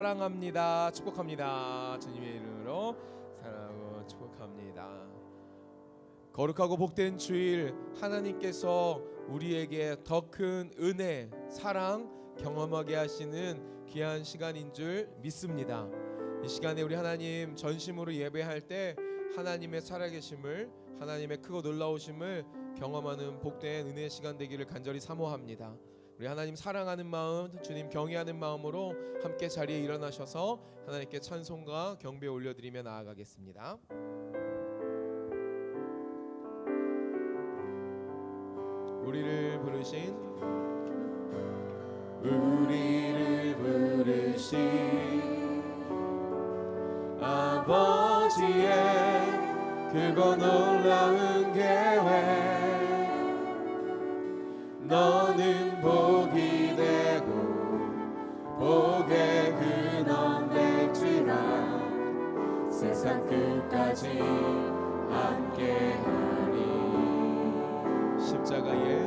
사랑합니다. 축복합니다. 주님의 이름으로 사랑하고 축복합니다. 거룩하고 복된 주일, 하나님께서 우리에게 더 큰 은혜, 사랑 경험하게 하시는 귀한 시간인 줄 믿습니다. 이 시간에 우리 하나님 전심으로 예배할 때 하나님의 살아계심을, 하나님의 크고 놀라우심을 경험하는 복된 은혜의 시간 되기를 간절히 사모합니다. 우리 하나님 사랑하는 마음, 주님 경외하는 마음으로 함께 자리에 일어나셔서 하나님께 찬송과 경배 올려드리며 나아가겠습니다. 우리를 부르신 아버지의 크고 놀라운 계획, 너는 복이 되고 복의 근원 될지라 세상 끝까지 함께하리. 십자가의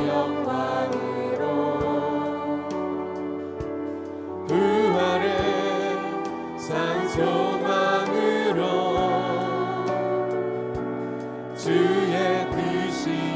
영광으로 부활의 산소망으로 주의 뜻이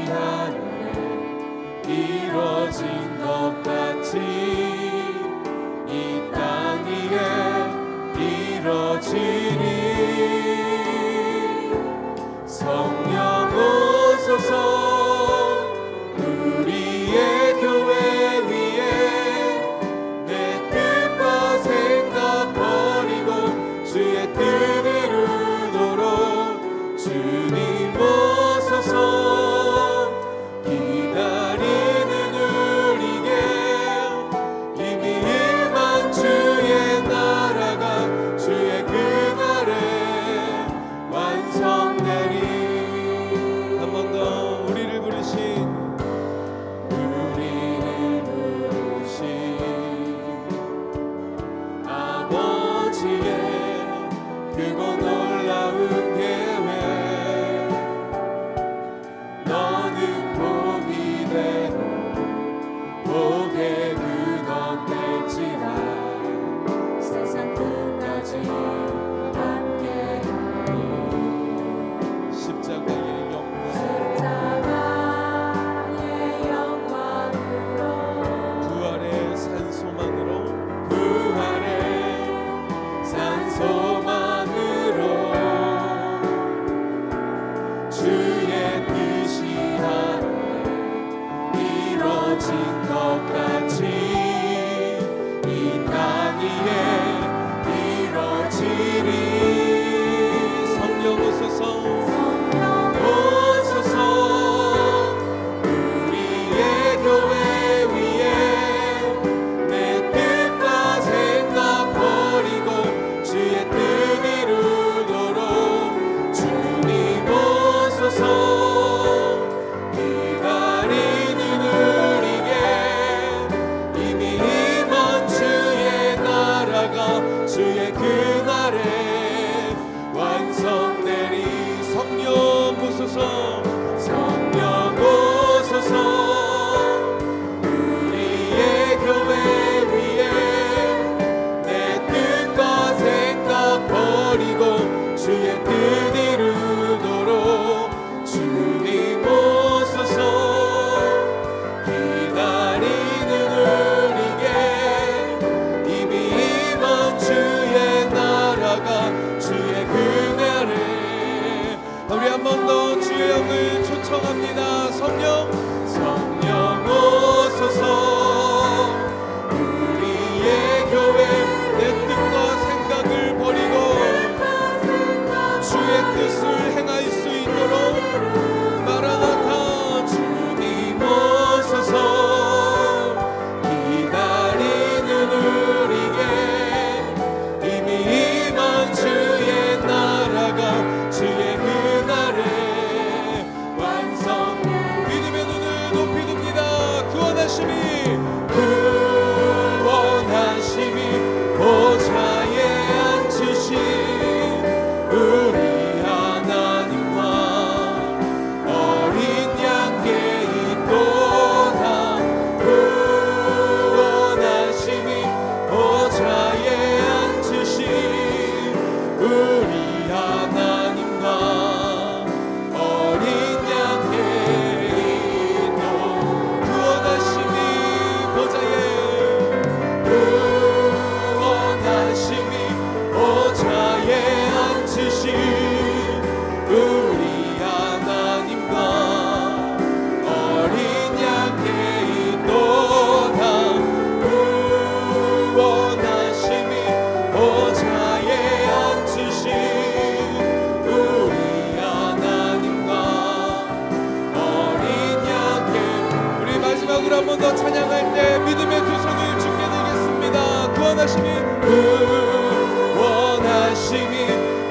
구원하심이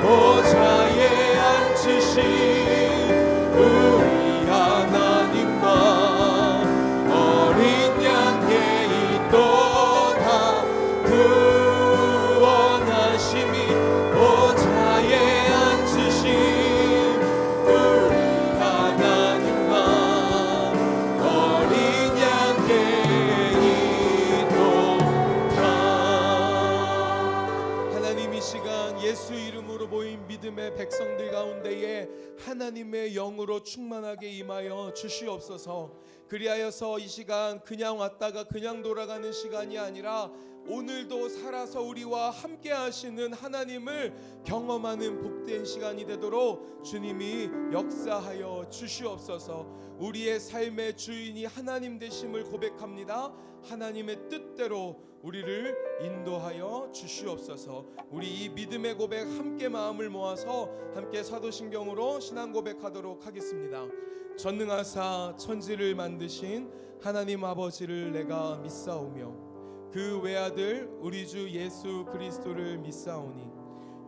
보좌에 앉으신 우리 하나님과 어린 양께 있도다. 구원하심이 보좌에 앉으신 우리 하나님과 어린 양께 있도다. 하나님 이 시간 예수 이름으로 모인 믿음의 백성들 가운데에 하나님의 영으로 충만하게 임하여 주시옵소서. 그리하여서 이 시간 그냥 왔다가 그냥 돌아가는 시간이 아니라 오늘도 살아서 우리와 함께 하시는 하나님을 경험하는 복된 시간이 되도록 주님이 역사하여 주시옵소서. 우리의 삶의 주인이 하나님 되심을 고백합니다. 하나님의 뜻대로 우리를 인도하여 주시옵소서. 우리 이 믿음의 고백 함께 마음을 모아서 함께 사도신경으로 신앙 고백하도록 하겠습니다. 전능하사 천지를 만드신 하나님 아버지를 내가 믿사오며 그 외아들 우리 주 예수 그리스도를 믿사오니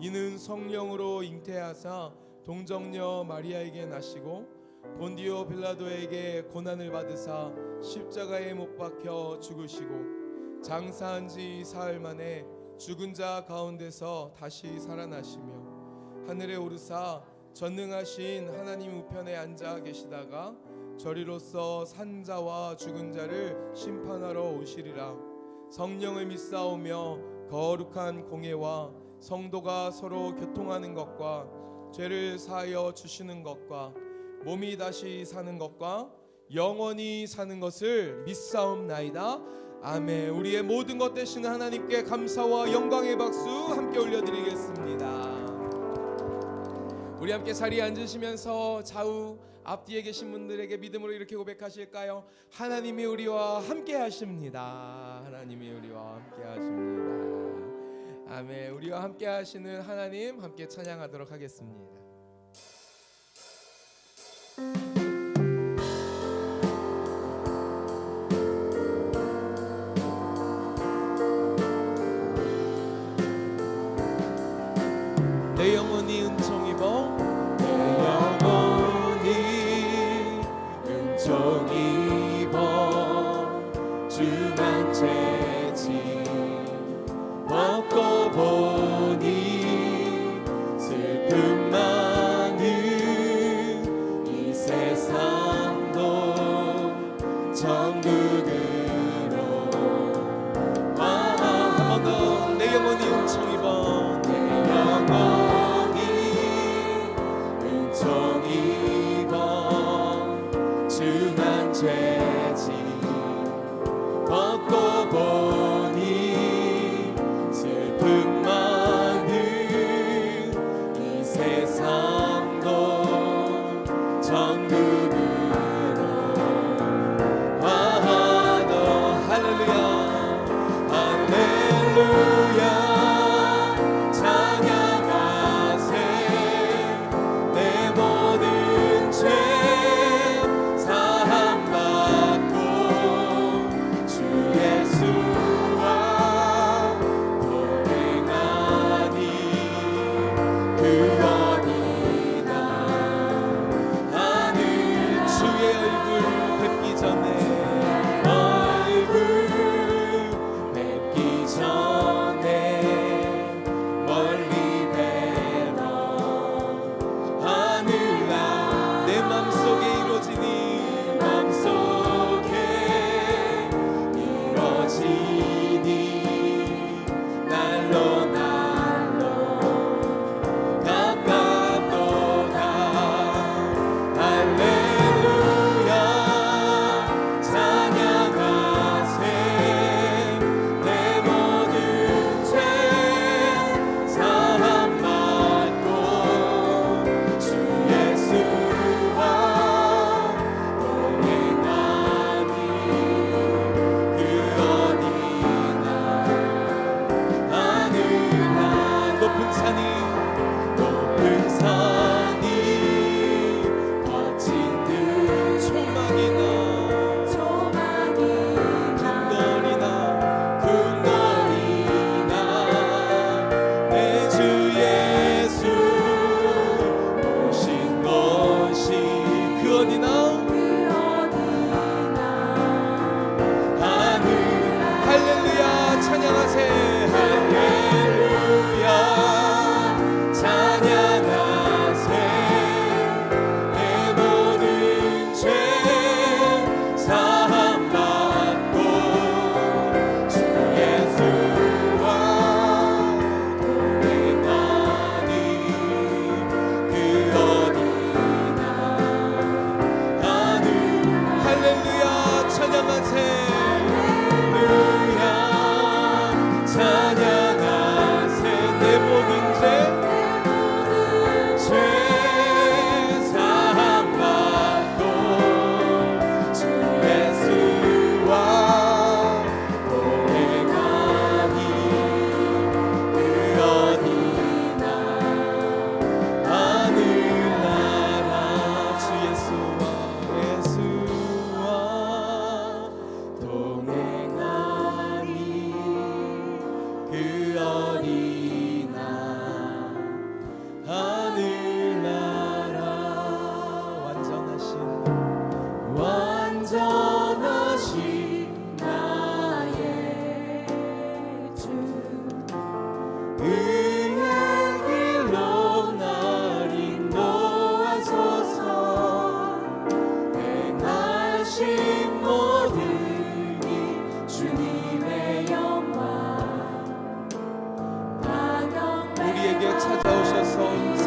이는 성령으로 잉태하사 동정녀 마리아에게 나시고 본디오 빌라도에게 고난을 받으사 십자가에 못 박혀 죽으시고 장사한 지 사흘 만에 죽은 자 가운데서 다시 살아나시며 하늘에 오르사 전능하신 하나님 우편에 앉아 계시다가 저리로서 산 자와 죽은 자를 심판하러 오시리라. 성령을 믿사오며 거룩한 공예와 성도가 서로 교통하는 것과 죄를 사하여 주시는 것과 몸이 다시 사는 것과 영원히 사는 것을 믿사옵나이다. 아멘. 우리의 모든 것 되시는 하나님께 감사와 영광의 박수 함께 올려드리겠습니다. 우리 함께 자리에 앉으시면서 좌우 앞뒤에 계신 분들에게 믿음으로 이렇게 고백하실까요? 하나님이 우리와 함께 하십니다. 하나님이 우리와 함께 하십니다. 아멘. 우리와 함께 하시는 하나님 함께 찬양하도록 하겠습니다. 내 영혼이 은총 입어 내 영혼이 은총 입어 주만 재지 벗고 보니 슬픔 많은 이 세상도 천국으로 한 번 더 내 영혼이 은총 입어 내 영혼이 은총 입어 주만 죄짐 벗고 보니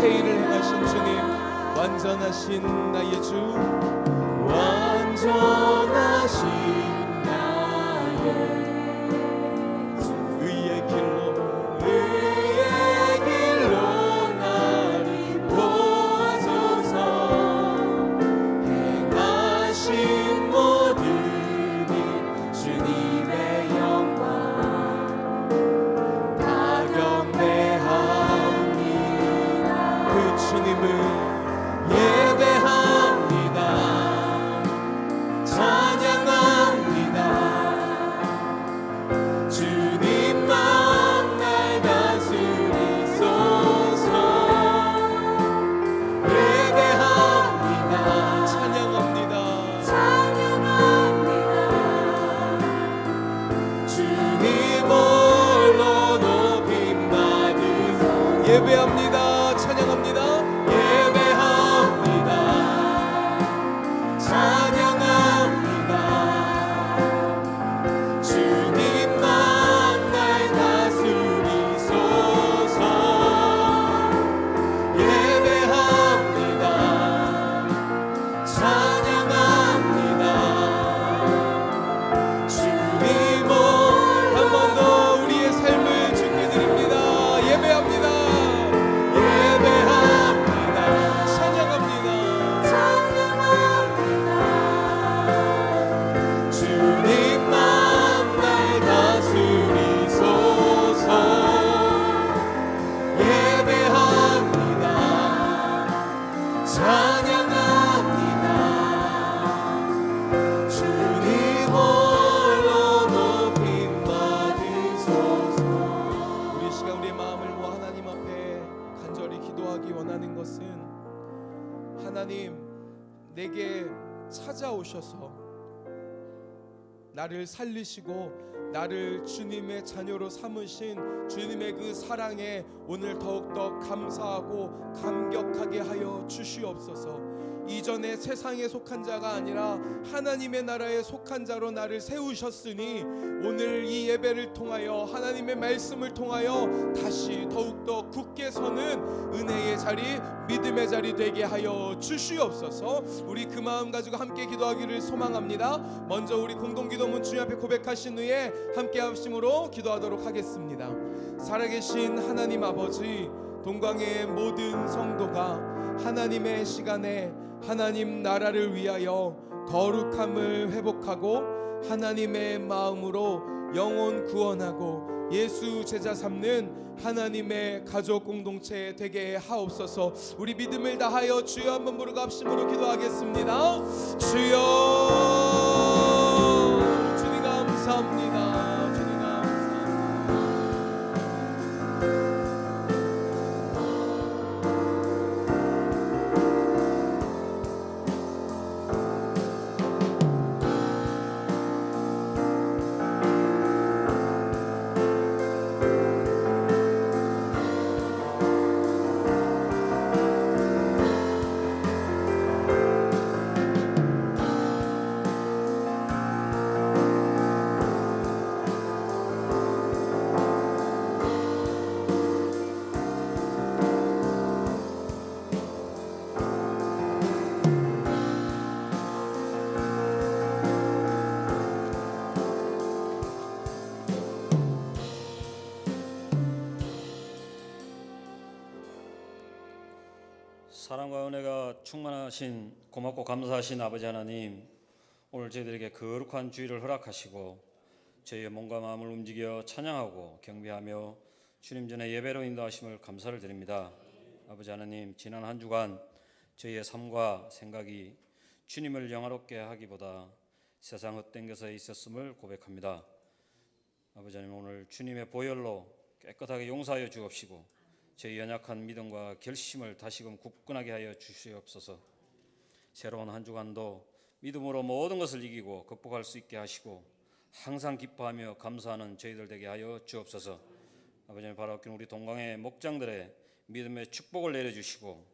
새 일을 행하신 주님, 완전하신 나의 주, 완전하신 나의 주, 의의 길로 나를 도와소서. 행하신 모든 일 주님의 영광 다 경배합니다. 그 주님을 예배합니다. 찬양합니다. 주님만 날 다스리소서. 예배합니다. 찬양합니다. 주님 홀로 높임 받으소서. 예배합니다. 찬양합니다. 예배합니다. 찬양합니다. 주님만 날 다스리소서. 예배합니다. 찬양합니다. 주님 한 번 더 우리의 삶을 주께 드립니다. 예배합니다. 예배합니다. 찬양합니다. 주님만 날 다스리소서. 예배합니다. 찬양합니다. 주님 홀로 높임 받으소서. 우리 시간 우리의 마음을 모아 하나님 앞에 간절히 기도하기 원하는 것은, 하나님 내게 찾아오셔서 나를 살리시고 나를 주님의 자녀로 삼으신 주님의 그 사랑에 오늘 더욱더 감사하고 감격하게 하여 주시옵소서. 이전에 세상에 속한 자가 아니라 하나님의 나라에 속한 자로 나를 세우셨으니 오늘 이 예배를 통하여 하나님의 말씀을 통하여 다시 더욱더 굳게 서는 은혜의 자리, 믿음의 자리 되게 하여 주시옵소서. 우리 그 마음 가지고 함께 기도하기를 소망합니다. 먼저 우리 공동기도문 주님 앞에 고백하신 후에 함께 합심으로 기도하도록 하겠습니다. 살아계신 하나님 아버지, 동광의 모든 성도가 하나님의 시간에 하나님 나라를 위하여 거룩함을 회복하고 하나님의 마음으로 영혼 구원하고 예수 제자 삼는 하나님의 가족 공동체 되게 하옵소서. 우리 믿음을 다하여 주여 한번 부르고 합심으로 기도하겠습니다. 주여, 주님 감사합니다. 주님 사랑과 은혜가 충만하신 고맙고 감사하신 아버지 하나님, 오늘 저희들에게 거룩한 주일을 허락하시고 저희의 몸과 마음을 움직여 찬양하고 경배하며 주님 전에 예배로 인도하심을 감사를 드립니다. 아버지 하나님, 지난 한 주간 저희의 삶과 생각이 주님을 영화롭게 하기보다 세상 헛된 것에 있었음을 고백합니다. 아버지 하나님, 오늘 주님의 보혈로 깨끗하게 용서하여 주옵시고 저희 연약한 믿음과 결심을 다시금 굳건하게 하여 주시옵소서. 새로운 한 주간도 믿음으로 모든 것을 이기고 극복할 수 있게 하시고 항상 기뻐하며 감사하는 저희들 되게 하여 주옵소서. 아버지 하나님, 바라옵기는 우리 동광의 목장들의 믿음의 축복을 내려주시고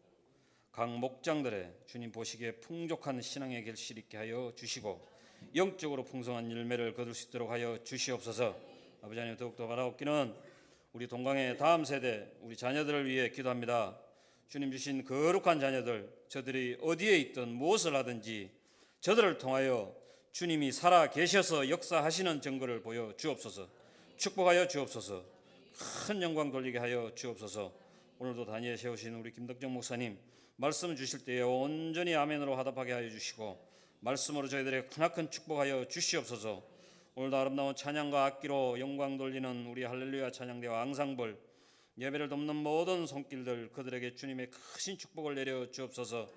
각 목장들의 주님 보시기에 풍족한 신앙의 결실 있게 하여 주시고 영적으로 풍성한 열매를 거둘 수 있도록 하여 주시옵소서. 아버지 하나님, 더욱더 바라옵기는 우리 동광의 다음 세대 우리 자녀들을 위해 기도합니다. 주님 주신 거룩한 자녀들, 저들이 어디에 있든 무엇을 하든지 저들을 통하여 주님이 살아 계셔서 역사하시는 증거를 보여 주옵소서. 축복하여 주옵소서. 큰 영광 돌리게 하여 주옵소서. 오늘도 단위에 세우신 우리 김덕정 목사님 말씀 주실 때에 온전히 아멘으로 화답하게 하여 주시고 말씀으로 저희들에게 크나큰 축복하여 주시옵소서. 오늘도 아름다운 찬양과 악기로 영광 돌리는 우리 할렐루야 찬양대와 앙상블, 예배를 돕는 모든 손길들, 그들에게 주님의 크신 축복을 내려 주옵소서.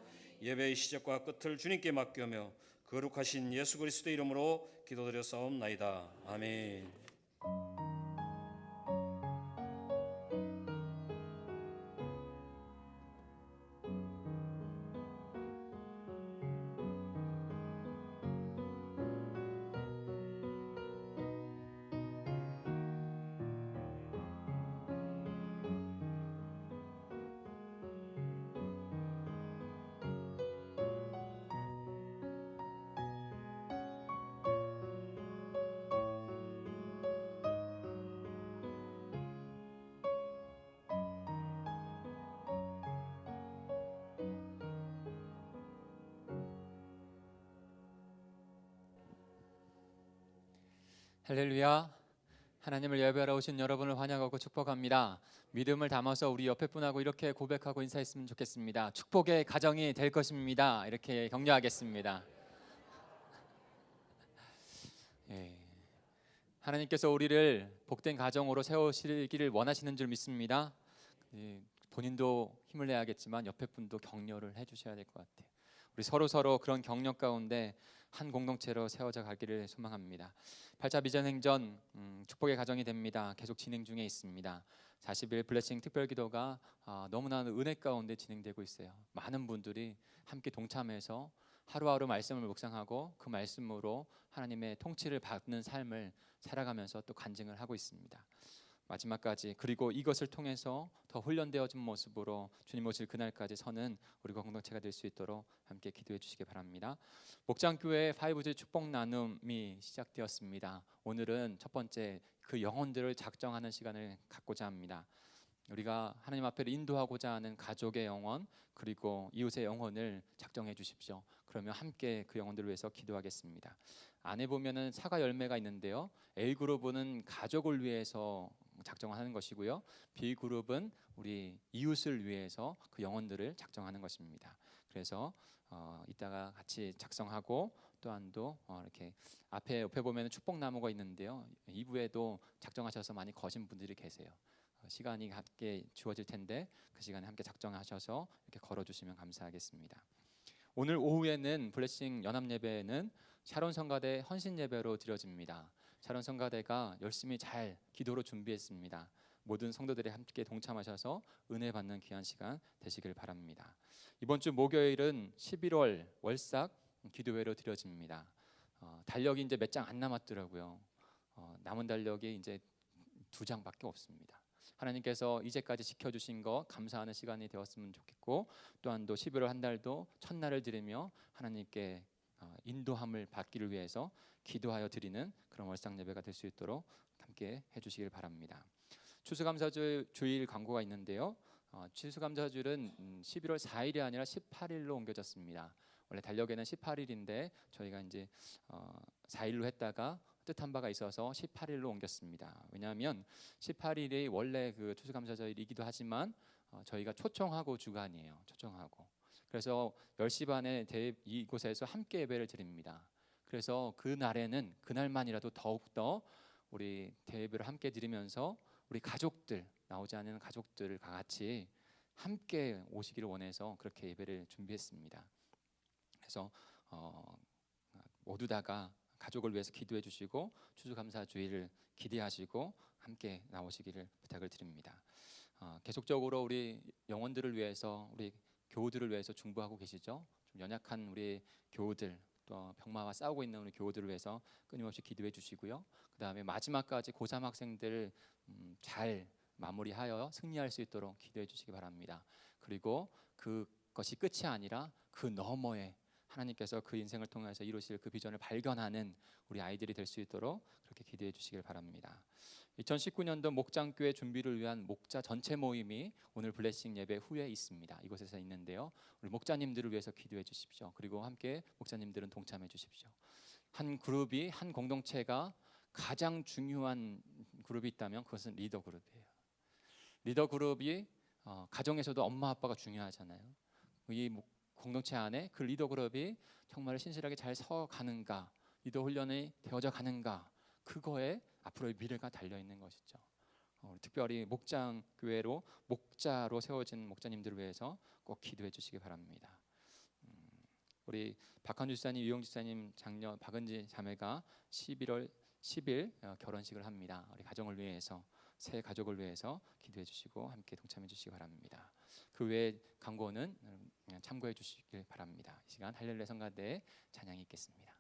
예배의 시작과 끝을 주님께 맡기며 거룩하신 예수 그리스도의 이름으로 기도드려 싸움나이다. 아멘. 할렐루야. 하나님을 예배하러 오신 여러분을 환영하고 축복합니다. 믿음을 담아서 우리 옆에 분하고 이렇게 고백하고 인사했으면 좋겠습니다. 축복의 가정이 될 것입니다. 이렇게 격려하겠습니다. 예. 하나님께서 우리를 복된 가정으로 세우시기를 원하시는 줄 믿습니다. 본인도 힘을 내야겠지만 옆에 분도 격려를 해주셔야 될 것 같아요. 우리 서로 그런 격려 가운데 한 공동체로 세워져 가기를 소망합니다. 8차 비전행전 축복의 가정이 됩니다. 계속 진행 중에 있습니다. 40일 블레싱 특별기도가 너무나 은혜 가운데 진행되고 있어요. 많은 분들이 함께 동참해서 하루하루 말씀을 묵상하고 그 말씀으로 하나님의 통치를 받는 삶을 살아가면서 또 간증을 하고 있습니다. 마지막까지, 그리고 이것을 통해서 더 훈련되어진 모습으로 주님 오실 그날까지 서는 우리 공동체가 될 수 있도록 함께 기도해 주시기 바랍니다. 목장교회 5G 축복 나눔이 시작되었습니다. 오늘은 첫 번째 그 영혼들을 작정하는 시간을 갖고자 합니다. 우리가 하나님 앞에 인도하고자 하는 가족의 영혼, 그리고 이웃의 영혼을 작정해 주십시오. 그러면 함께 그 영혼들을 위해서 기도하겠습니다. 안에 보면은 사과 열매가 있는데요, A그룹은 가족을 위해서 작정하는 것이고요, B그룹은 우리 이웃을 위해서 그 영혼들을 작정하는 것입니다. 그래서 이따가 같이 작성하고, 또한 이렇게 옆에 보면 축복나무가 있는데요, 2부에도 작정하셔서 많이 거신 분들이 계세요. 시간이 함께 주어질 텐데 그 시간에 함께 작정하셔서 이렇게 걸어주시면 감사하겠습니다. 오늘 오후에는 블레싱 연합예배는 샤론 성가대 헌신 예배로 드려집니다. 샤론 성가대가 열심히 잘 기도로 준비했습니다. 모든 성도들이 함께 동참하셔서 은혜 받는 귀한 시간 되시길 바랍니다. 이번 주 목요일은 11월 월삭 기도회로 드려집니다. 달력이 이제 몇 장 안 남았더라고요. 남은 달력이 이제 2장밖에 없습니다. 하나님께서 이제까지 지켜주신 거 감사하는 시간이 되었으면 좋겠고, 또한 11월 한 달도 첫날을 드리며 하나님께 인도함을 받기를 위해서 기도하여 드리는 그런 월상 예배가 될 수 있도록 함께 해주시길 바랍니다. 추수감사주일 광고가 있는데요, 추수감사주일은 11월 4일이 아니라 18일로 옮겨졌습니다. 원래 달력에는 18일인데 저희가 이제 4일로 했다가 뜻한 바가 있어서 18일로 옮겼습니다. 왜냐하면 18일이 원래 그 추수감사절이기도 하지만 저희가 초청하고 주간이에요. 초청하고. 그래서 10시 반에 이곳에서 함께 예배를 드립니다. 그래서 그 날에는 그날만이라도 더욱더 우리 대예배를 함께 드리면서 우리 가족들, 나오지 않는 가족들을 같이 함께 오시기를 원해서 그렇게 예배를 준비했습니다. 그래서 모두 다가 가족을 위해서 기도해 주시고 추수감사주일을 기대하시고 함께 나오시기를 부탁을 드립니다. 계속적으로 우리 영혼들을 위해서, 우리 교우들을 위해서 중보하고 계시죠? 좀 연약한 우리 교우들, 또 병마와 싸우고 있는 우리 교우들을 위해서 끊임없이 기도해 주시고요. 그 다음에 마지막까지 고3 학생들 잘 마무리하여 승리할 수 있도록 기도해 주시기 바랍니다. 그리고 그것이 끝이 아니라 그 너머에 하나님께서 그 인생을 통해서 이루실 그 비전을 발견하는 우리 아이들이 될 수 있도록 그렇게 기도해 주시길 바랍니다. 2019년도 목장교회 준비를 위한 목자 전체 모임이 오늘 블레싱 예배 후에 있습니다. 이곳에서 있는데요. 우리 목자님들을 위해서 기도해 주십시오. 그리고 함께 목자님들은 동참해 주십시오. 한 그룹이, 한 공동체가 가장 중요한 그룹이 있다면 그것은 리더 그룹이에요. 리더 그룹이 가정에서도 엄마 아빠가 중요하잖아요. 이 공동체 안에 그 리더 그룹이 정말 신실하게 잘 서가는가, 리더 훈련이 되어져 가는가, 그거에 앞으로의 미래가 달려 있는 것이죠. 특별히 목장 교회로 목자로 세워진 목자님들을 위해서 꼭 기도해 주시기 바랍니다. 우리 박한주 지사님, 이용주 지사님 장녀 박은지 자매가 11월 10일 결혼식을 합니다. 우리 가정을 위해서, 새 가족을 위해서 기도해 주시고 함께 동참해 주시기 바랍니다. 그 외에 광고는 참고해 주시길 바랍니다. 이 시간 할렐루야 성가대의 찬양이 있겠습니다.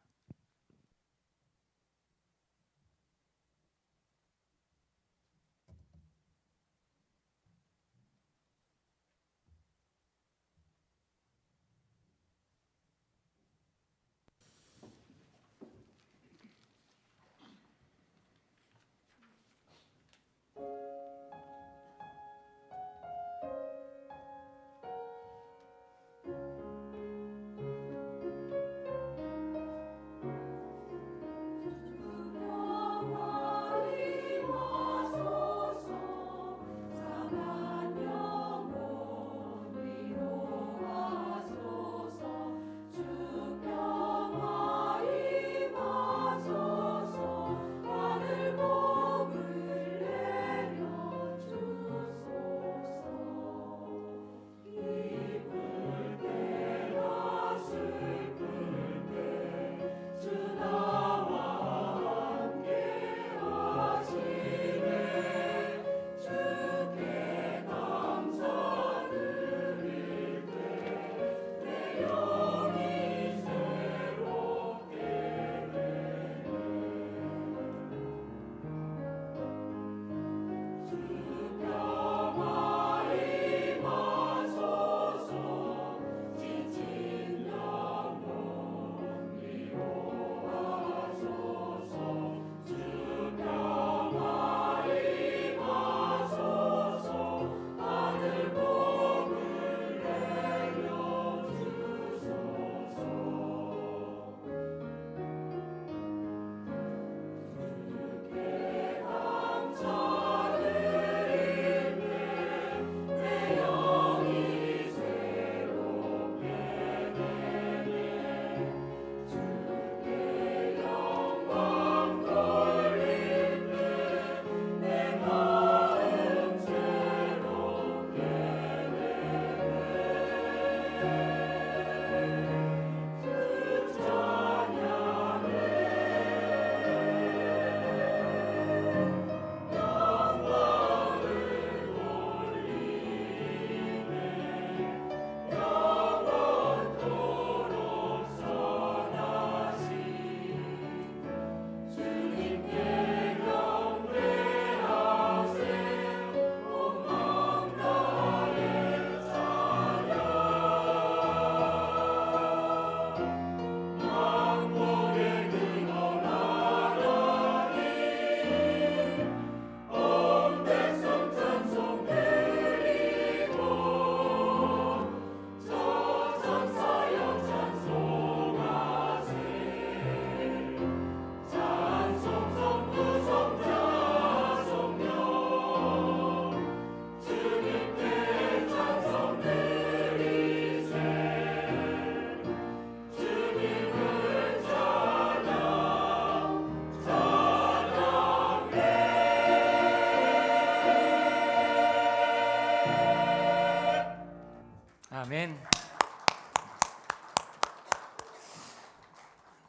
아멘.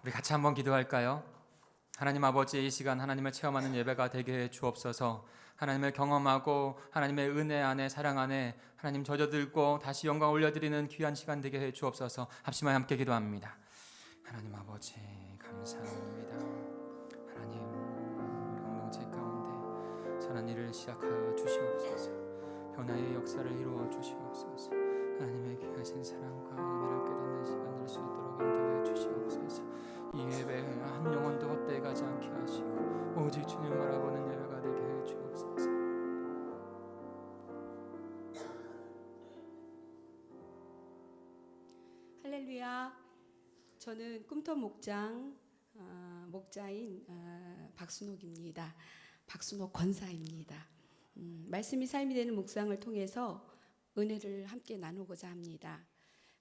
우리 같이 한번 기도할까요? 하나님 아버지, 이 시간 하나님을 체험하는 예배가 되게 해 주옵소서. 하나님을 경험하고 하나님의 은혜 안에, 사랑 안에 하나님 젖어들고 다시 영광 올려드리는 귀한 시간 되게 해 주옵소서. 합심하여 함께 기도합니다. 하나님 아버지 감사합니다. 하나님, 우리 공동체 가운데 선한 일을 시작하여 주시옵소서. 변화의 역사를 이루어 주시옵소서. 하나님의 귀하신 사랑과 은혜를 깨닫는 시간 될 수 있도록 인도해 주시옵소서. 이 예배에 한 영혼도 헛되이 가지 않게 하시고 오직 주님 바라보는 예배가 되게 해 주옵소서. 할렐루야. 저는 꿈터 목자인 박순옥입니다. 박순옥 권사입니다. 말씀이 삶이 되는 묵상을 통해서 은혜를 함께 나누고자 합니다.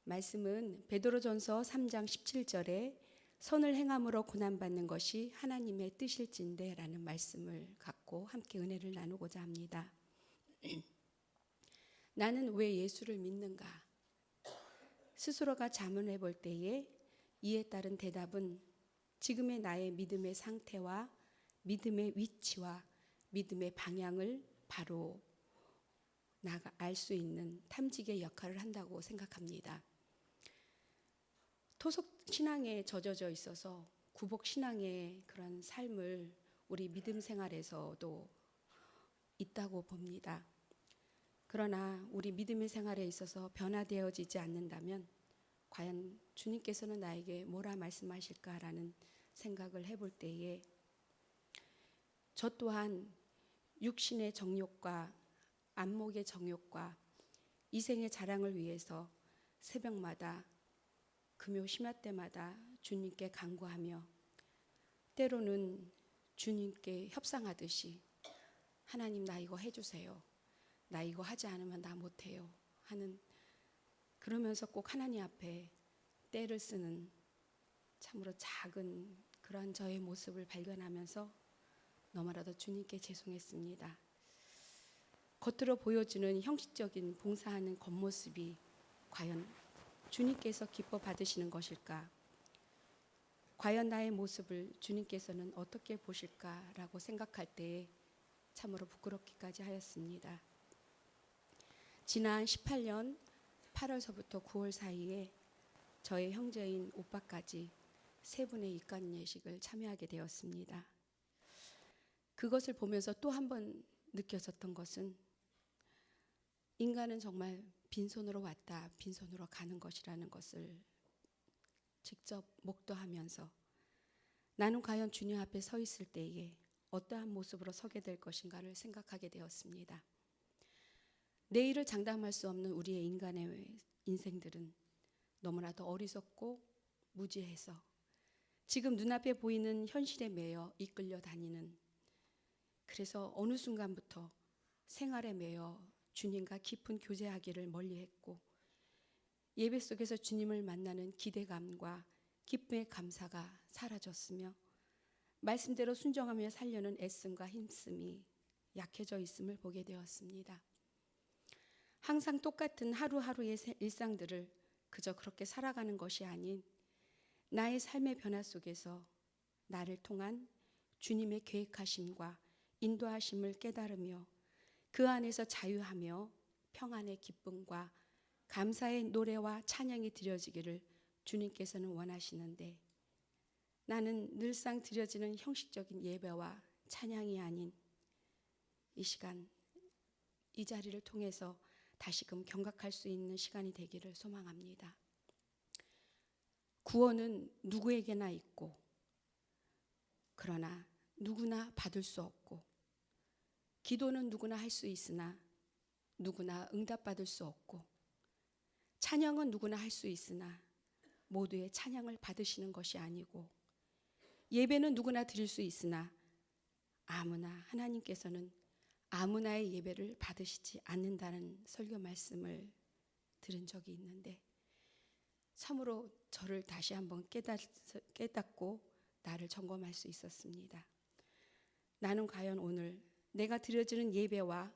말씀은 베드로전서 3장 17절에 선을 행함으로 고난받는 것이 하나님의 뜻일진데 라는 말씀을 갖고 함께 은혜를 나누고자 합니다. 나는 왜 예수를 믿는가? 스스로가 자문해 볼 때에 이에 따른 대답은 지금의 나의 믿음의 상태와 믿음의 위치와 믿음의 방향을 바로 알 수 있는 탐지기의 역할을 한다고 생각합니다. 토속 신앙에 젖어져 있어서 구복 신앙의 그런 삶을 우리 믿음 생활에서도 있다고 봅니다. 그러나 우리 믿음의 생활에 있어서 변화되어지지 않는다면 과연 주님께서는 나에게 뭐라 말씀하실까라는 생각을 해볼 때에 저 또한 육신의 정욕과 안목의 정욕과 이생의 자랑을 위해서 새벽마다 금요 심야 때마다 주님께 간구하며 때로는 주님께 협상하듯이 하나님 나 이거 해주세요. 나 이거 하지 않으면 나 못해요 하는, 그러면서 꼭 하나님 앞에 때를 쓰는 참으로 작은 그런 저의 모습을 발견하면서 너무나도 주님께 죄송했습니다. 겉으로 보여주는 형식적인 봉사하는 겉모습이 과연 주님께서 기뻐 받으시는 것일까? 과연 나의 모습을 주님께서는 어떻게 보실까라고 생각할 때에 참으로 부끄럽기까지 하였습니다. 지난 18년 8월서부터 9월 사이에 저의 형제인 오빠까지 세 분의 입관 예식을 참여하게 되었습니다. 그것을 보면서 또 한 번 느꼈었던 것은 인간은 정말 빈손으로 왔다 빈손으로 가는 것이라는 것을 직접 목도하면서 나는 과연 주님 앞에 서 있을 때에 어떠한 모습으로 서게 될 것인가를 생각하게 되었습니다. 내일을 장담할 수 없는 우리의 인간의 인생들은 너무나도 어리석고 무지해서 지금 눈앞에 보이는 현실에 매여 이끌려 다니는, 그래서 어느 순간부터 생활에 매여 주님과 깊은 교제하기를 멀리했고 예배 속에서 주님을 만나는 기대감과 기쁨의 감사가 사라졌으며 말씀대로 순종하며 살려는 애씀과 힘씀이 약해져 있음을 보게 되었습니다. 항상 똑같은 하루하루의 일상들을 그저 그렇게 살아가는 것이 아닌 나의 삶의 변화 속에서 나를 통한 주님의 계획하심과 인도하심을 깨달으며 그 안에서 자유하며 평안의 기쁨과 감사의 노래와 찬양이 드려지기를 주님께서는 원하시는데 나는 늘상 드려지는 형식적인 예배와 찬양이 아닌 이 시간 이 자리를 통해서 다시금 경각할 수 있는 시간이 되기를 소망합니다. 구원은 누구에게나 있고 그러나 누구나 받을 수 없고 기도는 누구나 할 수 있으나 누구나 응답받을 수 없고 찬양은 누구나 할 수 있으나 모두의 찬양을 받으시는 것이 아니고 예배는 누구나 드릴 수 있으나 아무나 하나님께서는 아무나의 예배를 받으시지 않는다는 설교 말씀을 들은 적이 있는데 참으로 저를 다시 한번 깨닫고 나를 점검할 수 있었습니다. 나는 과연 오늘 내가 드려지는 예배와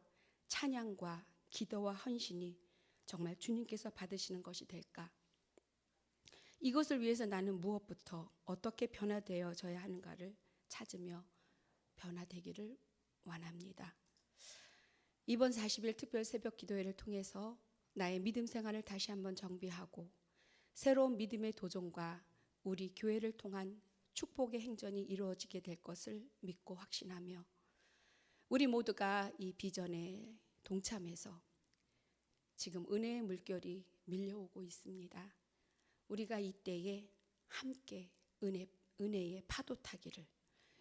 찬양과 기도와 헌신이 정말 주님께서 받으시는 것이 될까? 이것을 위해서 나는 무엇부터 어떻게 변화되어져야 하는가를 찾으며 변화되기를 원합니다. 이번 40일 특별 새벽 기도회를 통해서 나의 믿음 생활을 다시 한번 정비하고 새로운 믿음의 도전과 우리 교회를 통한 축복의 행전이 이루어지게 될 것을 믿고 확신하며 우리 모두가 이 비전에 동참해서 지금 은혜의 물결이 밀려오고 있습니다. 우리가 이때에 함께 은혜의 파도 타기를,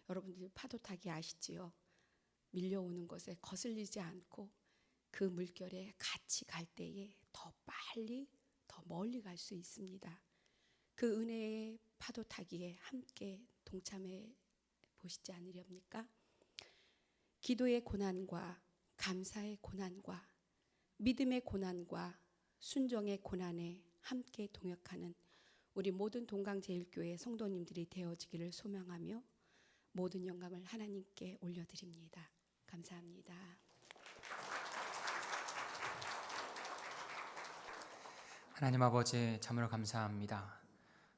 여러분들 파도 타기 아시지요? 밀려오는 것에 거슬리지 않고 그 물결에 같이 갈 때에 더 빨리 더 멀리 갈 수 있습니다. 그 은혜의 파도 타기에 함께 동참해 보시지 않으렵니까? 기도의 고난과 감사의 고난과 믿음의 고난과 순종의 고난에 함께 동역하는 우리 모든 동강제일교회 성도님들이 되어지기를 소망하며 모든 영광을 하나님께 올려드립니다. 감사합니다. 하나님 아버지 참으로 감사합니다.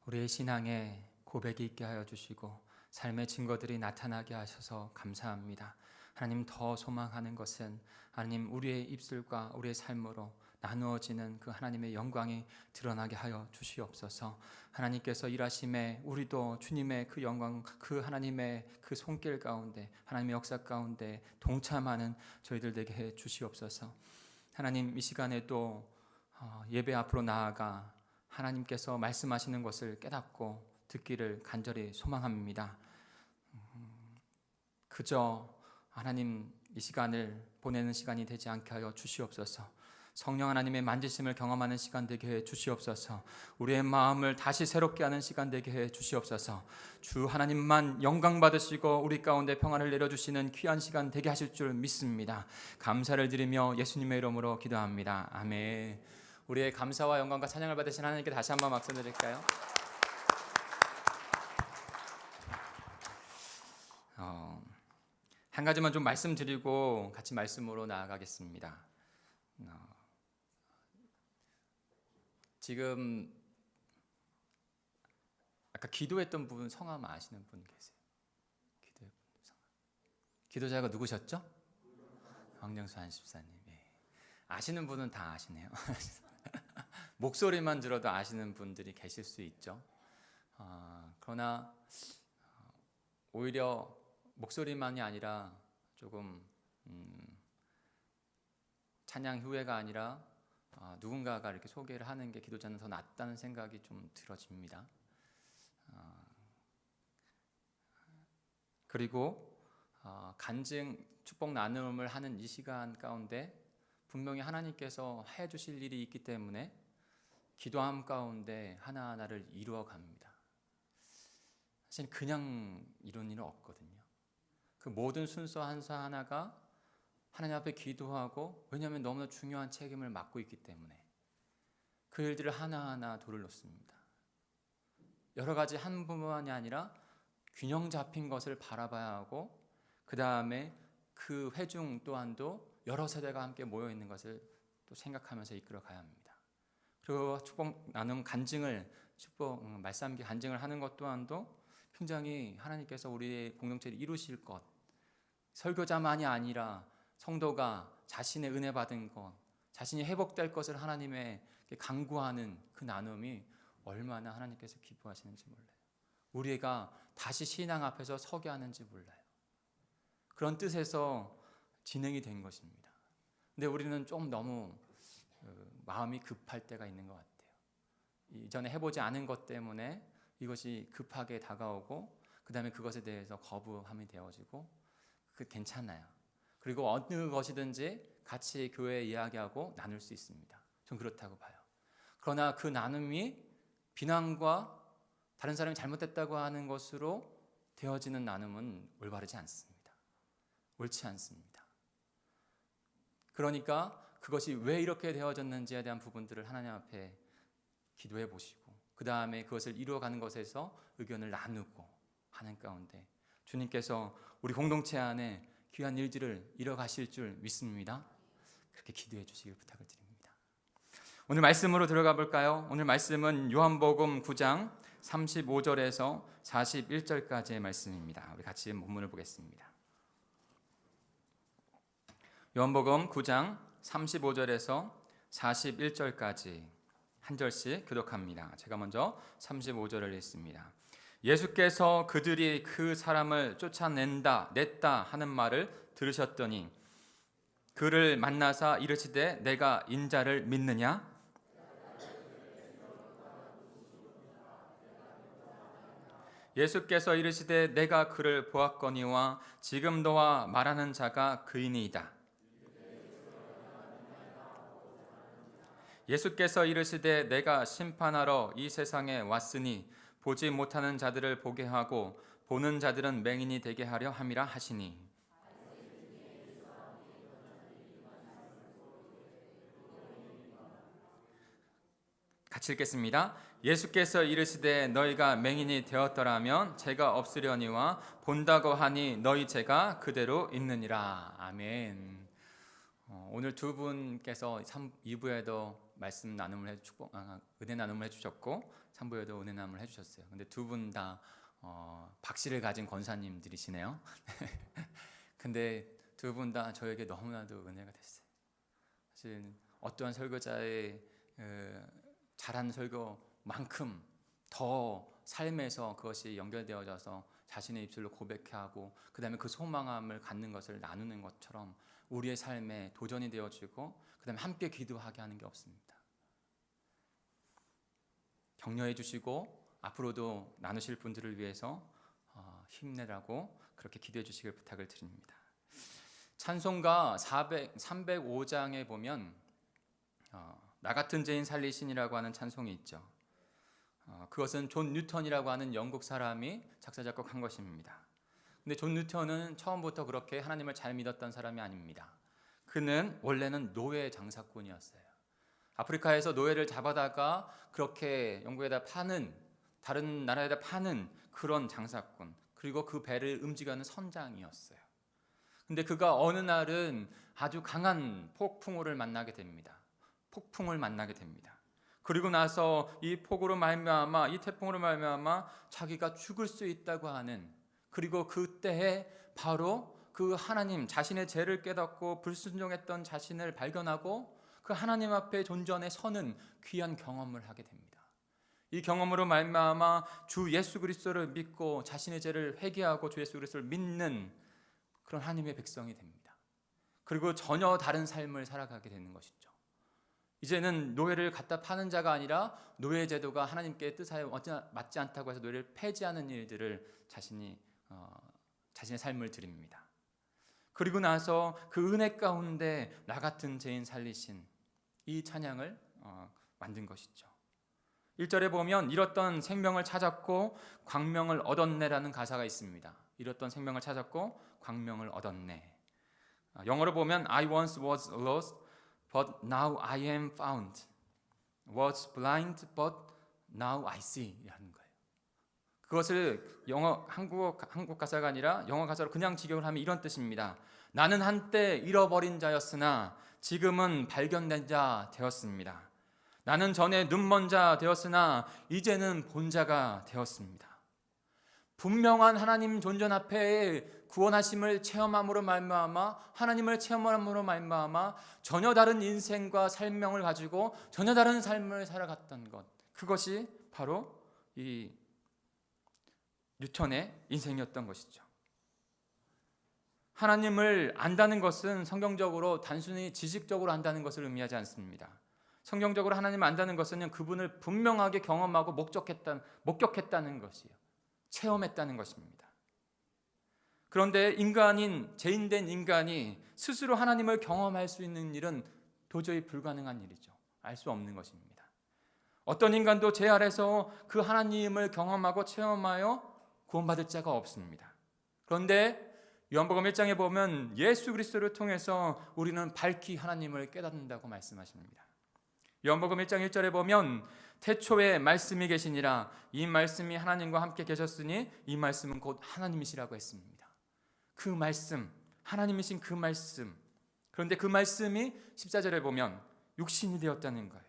우리의 신앙에 고백이 있게 하여 주시고 삶의 증거들이 나타나게 하셔서 감사합니다. 하나님, 더 소망하는 것은 하나님 우리의 입술과 우리의 삶으로 나누어지는 그 하나님의 영광이 드러나게 하여 주시옵소서. 하나님께서 일하심에 우리도 주님의 그 영광, 그 하나님의 그 손길 가운데, 하나님의 역사 가운데 동참하는 저희들 되게 해 주시옵소서. 하나님, 이 시간에도 예배 앞으로 나아가 하나님께서 말씀하시는 것을 깨닫고 듣기를 간절히 소망합니다. 그저 하나님 이 시간을 보내는 시간이 되지 않게 하여 주시옵소서. 성령 하나님의 만지심을 경험하는 시간 되게 해 주시옵소서. 우리의 마음을 다시 새롭게 하는 시간 되게 해 주시옵소서. 주 하나님만 영광 받으시고 우리 가운데 평안을 내려주시는 귀한 시간 되게 하실 줄 믿습니다. 감사를 드리며 예수님의 이름으로 기도합니다. 아멘. 우리의 감사와 영광과 찬양을 받으신 하나님께 다시 한번 박수 드릴까요? 한 가지만 좀 말씀드리고 같이 말씀으로 나아가겠습니다. 지금 아까 기도했던 분 성함 아시는 분 계세요? 기도했던 성함. 기도자가 누구셨죠? 황정수 안십사님. 예. 아시는 분은 다 아시네요. 목소리만 들어도 아시는 분들이 계실 수 있죠. 그러나 오히려 목소리만이 아니라 조금 찬양 후회가 아니라 누군가가 이렇게 소개를 하는 게 기도자는 더 낫다는 생각이 좀 들어집니다. 그리고 간증 축복 나눔을 하는 이 시간 가운데 분명히 하나님께서 해주실 일이 있기 때문에 기도함 가운데 하나하나를 이루어 갑니다. 사실 그냥 이런 일은 없거든요. 그 모든 순서 하나가 하나님 앞에 기도하고, 왜냐하면 너무나 중요한 책임을 맡고 있기 때문에 그 일들을 하나하나 돌을 놓습니다. 여러 가지 한 부분만이 아니라 균형 잡힌 것을 바라봐야 하고, 그 다음에 그 회중 또한도 여러 세대가 함께 모여 있는 것을 또 생각하면서 이끌어 가야 합니다. 그리고 축복 나눔 간증을 축복 말씀기 간증을 하는 것 또한도 굉장히 하나님께서 우리의 공동체를 이루실 것, 설교자만이 아니라 성도가 자신의 은혜 받은 것, 자신이 회복될 것을 하나님의 간구하는 그 나눔이 얼마나 하나님께서 기뻐하시는지 몰라요. 우리가 다시 신앙 앞에서 서게 하는지 몰라요. 그런 뜻에서 진행이 된 것입니다. 근데 우리는 좀 너무 마음이 급할 때가 있는 것 같아요. 이전에 해보지 않은 것 때문에 이것이 급하게 다가오고, 그 다음에 그것에 대해서 거부함이 되어지고, 그 괜찮아요. 그리고 어느 것이든지 같이 교회에 이야기하고 나눌 수 있습니다. 전 그렇다고 봐요. 그러나 그 나눔이 비난과 다른 사람이 잘못됐다고 하는 것으로 되어지는 나눔은 올바르지 않습니다. 옳지 않습니다. 그러니까 그것이 왜 이렇게 되어졌는지에 대한 부분들을 하나님 앞에 기도해 보시고, 그 다음에 그것을 이루어가는 것에서 의견을 나누고 하는 가운데 주님께서 우리 공동체 안에 귀한 일들을 이뤄가실 줄 믿습니다. 그렇게 기도해 주시길 부탁을 드립니다. 오늘 말씀으로 들어가 볼까요? 오늘 말씀은 요한복음 9장 35절에서 41절까지의 말씀입니다. 우리 같이 본문을 보겠습니다. 요한복음 9장 35절에서 41절까지 한 절씩 교독합니다. 제가 먼저 35절을 읽습니다. 예수께서 그들이 그 사람을 냈다 하는 말을 들으셨더니 그를 만나사 이르시되 내가 인자를 믿느냐? 예수께서 이르시되 내가 그를 보았거니와 지금 너와 말하는 자가 그이니이다. 예수께서 이르시되 내가 심판하러 이 세상에 왔으니 보지 못하는 자들을 보게 하고 보는 자들은 맹인이 되게 하려 함이라 하시니. 같이 읽겠습니다. 예수께서 이르시되 너희가 맹인이 되었더라면 죄가 없으려니와 본다고 하니 너희 죄가 그대로 있느니라. 아멘. 오늘 두 분께서 2부에도 말씀 나눔을 은혜 나눔을 해주셨고 3부에도 은혜 나눔을 해주셨어요. 근데 두 분 다 박씨를 가진 권사님들이시네요. 근데 두 분 다 저에게 너무나도 은혜가 됐어요. 사실 어떠한 설교자의 잘한 설교만큼 더 삶에서 그것이 연결되어져서 자신의 입술로 고백하고 그 다음에 그 소망함을 갖는 것을 나누는 것처럼 우리의 삶에 도전이 되어지고 그 다음에 함께 기도하게 하는 게 없습니다. 격려해 주시고 앞으로도 나누실 분들을 위해서 힘내라고 그렇게 기도해 주시길 부탁을 드립니다. 찬송가 305장에 보면 나 같은 죄인 살리신이라고 하는 찬송이 있죠. 그것은 존 뉴턴이라고 하는 영국 사람이 작사 작곡한 것입니다. 근데 존 뉴턴은 처음부터 그렇게 하나님을 잘 믿었던 사람이 아닙니다. 그는 원래는 노예 장사꾼이었어요. 아프리카에서 노예를 잡아다가 그렇게 영국에다 파는, 다른 나라에다 파는 그런 장사꾼, 그리고 그 배를 움직이는 선장이었어요. 근데 그가 어느 날은 아주 강한 폭풍우를 만나게 됩니다. 폭풍을 만나게 됩니다. 그리고 나서 이 폭우로 말미암아, 이 태풍으로 말미암아 자기가 죽을 수 있다고 하는, 그리고 그때에 바로 그 하나님 자신의 죄를 깨닫고 불순종했던 자신을 발견하고 그 하나님 앞에 존전에 서는 귀한 경험을 하게 됩니다. 이 경험으로 말미암아 주 예수 그리스도를 믿고 자신의 죄를 회개하고 주 예수 그리스도를 믿는 그런 하나님의 백성이 됩니다. 그리고 전혀 다른 삶을 살아가게 되는 것이죠. 이제는 노예를 갖다 파는 자가 아니라 노예 제도가 하나님께 뜻하에 맞지 않다고 해서 노예를 폐지하는 일들을 자신의 삶을 드립니다. 그리고 나서 그 은혜 가운데 나 같은 죄인 살리신 이 찬양을 만든 것이죠. 1절에 보면 잃었던 생명을 찾았고 광명을 얻었네라는 가사가 있습니다. 잃었던 생명을 찾았고 광명을 얻었네. 영어로 보면 I once was lost but now I am found. Was blind but now I see 라는 거예요. 그것을 한국 가사가 아니라 영어 가사로 그냥 직역을 하면 이런 뜻입니다. 나는 한때 잃어버린 자였으나 지금은 발견된 자 되었습니다. 나는 전에 눈먼 자 되었으나 이제는 본 자가 되었습니다. 분명한 하나님 존전 앞에 구원하심을 체험함으로 말미암아, 하나님을 체험함으로 말미암아 전혀 다른 인생과 삶명을 가지고 전혀 다른 삶을 살아갔던 것, 그것이 바로 이 뉴턴의 인생이었던 것이죠. 하나님을 안다는 것은 성경적으로 단순히 지식적으로 안다는 것을 의미하지 않습니다. 성경적으로 하나님을 안다는 것은 그분을 분명하게 경험하고 목격했다는 것이에요. 체험했다는 것입니다. 그런데 죄인된 인간이 스스로 하나님을 경험할 수 있는 일은 도저히 불가능한 일이죠. 알 수 없는 것입니다. 어떤 인간도 죄 아래서 그 하나님을 경험하고 체험하여 구원받을 자가 없습니다. 그런데 요한복음 1장에 보면 예수 그리스도를 통해서 우리는 밝히 하나님을 깨닫는다고 말씀하십니다. 요한복음 1장 1절에 보면 태초에 말씀이 계시니라, 이 말씀이 하나님과 함께 계셨으니 이 말씀은 곧 하나님이시라고 했습니다. 그 말씀, 하나님이신 그 말씀, 그런데 그 말씀이 14절에 보면 육신이 되었다는 거예요.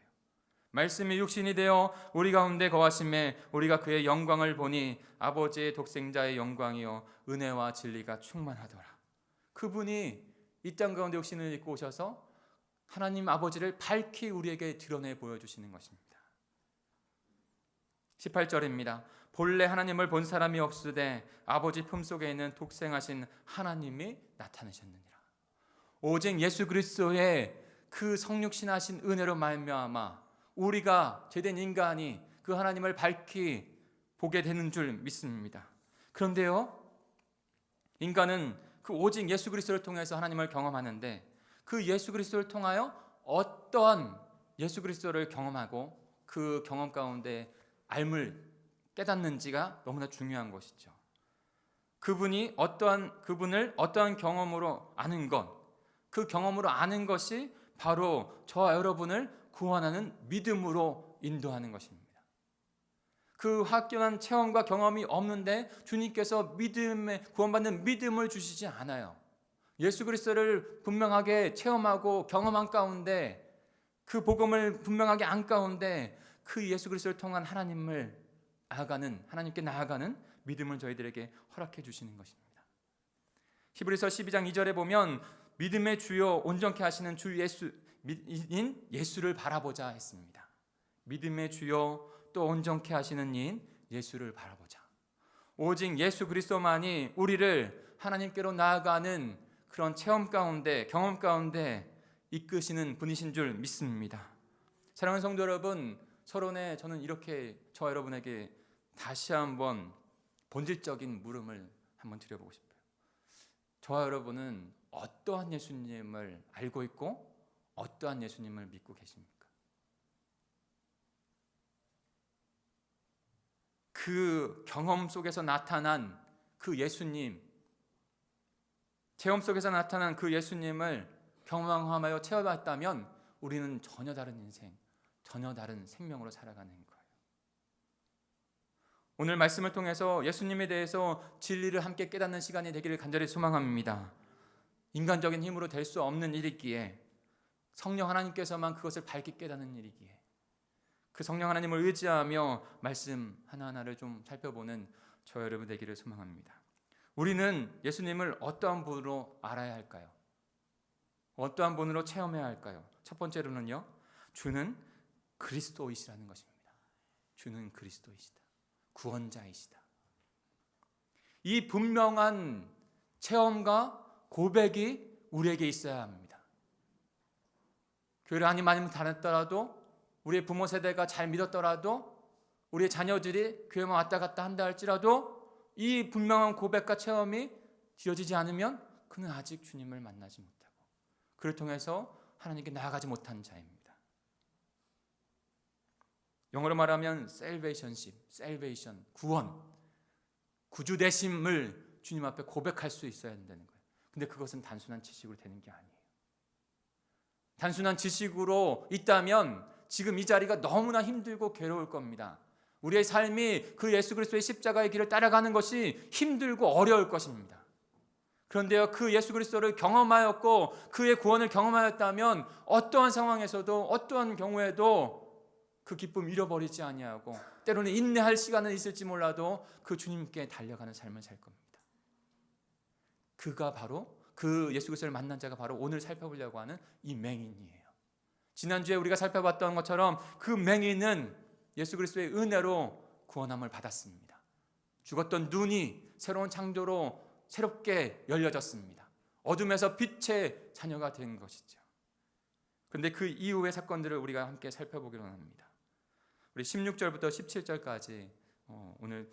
말씀이 육신이 되어 우리 가운데 거하심에 우리가 그의 영광을 보니 아버지의 독생자의 영광이요 은혜와 진리가 충만하더라. 그분이 이 땅 가운데 육신을 입고 오셔서 하나님 아버지를 밝히 우리에게 드러내 보여주시는 것입니다. 18절입니다. 본래 하나님을 본 사람이 없으되 아버지 품속에 있는 독생하신 하나님이 나타나셨느니라. 오직 예수 그리스도의 그 성육신하신 은혜로 말미암아 우리가 죄된 인간이 그 하나님을 밝히 보게 되는 줄 믿습니다. 그런데요, 인간은 그 오직 예수 그리스도를 통해서 하나님을 경험하는데 그 예수 그리스도를 통하여 어떠한 예수 그리스도를 경험하고 그 경험 가운데 알물 깨닫는지가 너무나 중요한 것이죠. 그분을 어떠한 경험으로 아는 것, 그 경험으로 아는 것이 바로 저와 여러분을 구원하는 믿음으로 인도하는 것입니다. 그 확연한 체험과 경험이 없는데 주님께서 구원받는 믿음을 주시지 않아요. 예수 그리스도를 분명하게 체험하고 경험한 가운데, 그 복음을 분명하게 안 가운데 그 예수 그리스도를 통한 하나님께 나아가는 믿음을 저희들에게 허락해 주시는 것입니다. 히브리서 12장 2절에 보면 믿음의 주요 온전케 하시는 주 예수인 예수를 바라보자 했습니다. 믿음의 주요 또 온전케 하시는 인 예수를 바라보자. 오직 예수 그리스도만이 우리를 하나님께로 나아가는 그런 체험 가운데, 경험 가운데 이끄시는 분이신 줄 믿습니다. 사랑하는 성도 여러분, 서론에 저는 이렇게 저와 여러분에게 다시 한번 본질적인 물음을 한번 드려보고 싶어요. 저와 여러분은 어떠한 예수님을 알고 있고 어떠한 예수님을 믿고 계십니까? 그 경험 속에서 나타난 그 예수님, 체험 속에서 나타난 그 예수님을 경험하며 체험했다면 우리는 전혀 다른 인생, 전혀 다른 생명으로 살아가는 거예요. 오늘 말씀을 통해서 예수님에 대해서 진리를 함께 깨닫는 시간이 되기를 간절히 소망합니다. 인간적인 힘으로 될 수 없는 일이기에 성령 하나님께서만 그것을 밝게 깨닫는 일이기에 그 성령 하나님을 의지하며 말씀 하나하나를 좀 살펴보는 저 여러분 되기를 소망합니다. 우리는 예수님을 어떠한 분으로 알아야 할까요? 어떠한 분으로 체험해야 할까요? 첫 번째로는요, 주는 그리스도이시라는 것입니다. 주는 그리스도이시다. 구원자이시다. 이 분명한 체험과 고백이 우리에게 있어야 합니다. 교회를 많이 다녔더라도, 우리의 부모 세대가 잘 믿었더라도, 우리의 자녀들이 교회만 왔다 갔다 한다 할지라도 이 분명한 고백과 체험이 지어지지 않으면 그는 아직 주님을 만나지 못하고 그를 통해서 하나님께 나아가지 못한 자입니다. 영어로 말하면 salvation, 구원, 구주되심을 주님 앞에 고백할 수 있어야 된다는 거예요. 근데 그것은 단순한 지식으로 되는 게 아니에요. 단순한 지식으로 있다면 지금 이 자리가 너무나 힘들고 괴로울 겁니다. 우리의 삶이 그 예수 그리스도의 십자가의 길을 따라가는 것이 힘들고 어려울 것입니다. 그런데요, 그 예수 그리스도를 경험하였고 그의 구원을 경험하였다면 어떠한 상황에서도 어떠한 경우에도 그 기쁨 잃어버리지 아니하고 때로는 인내할 시간은 있을지 몰라도 그 주님께 달려가는 삶을 살 겁니다. 그가 바로 그 예수 그리스도를 만난 자가 바로 오늘 살펴보려고 하는 이 맹인이에요. 지난주에 우리가 살펴봤던 것처럼 그 맹인은 예수 그리스도의 은혜로 구원함을 받았습니다. 죽었던 눈이 새로운 창조로 새롭게 열려졌습니다. 어둠에서 빛의 자녀가 된 것이죠. 그런데 그 이후의 사건들을 우리가 함께 살펴보기로 합니다. 우리 16절부터 17절까지 오늘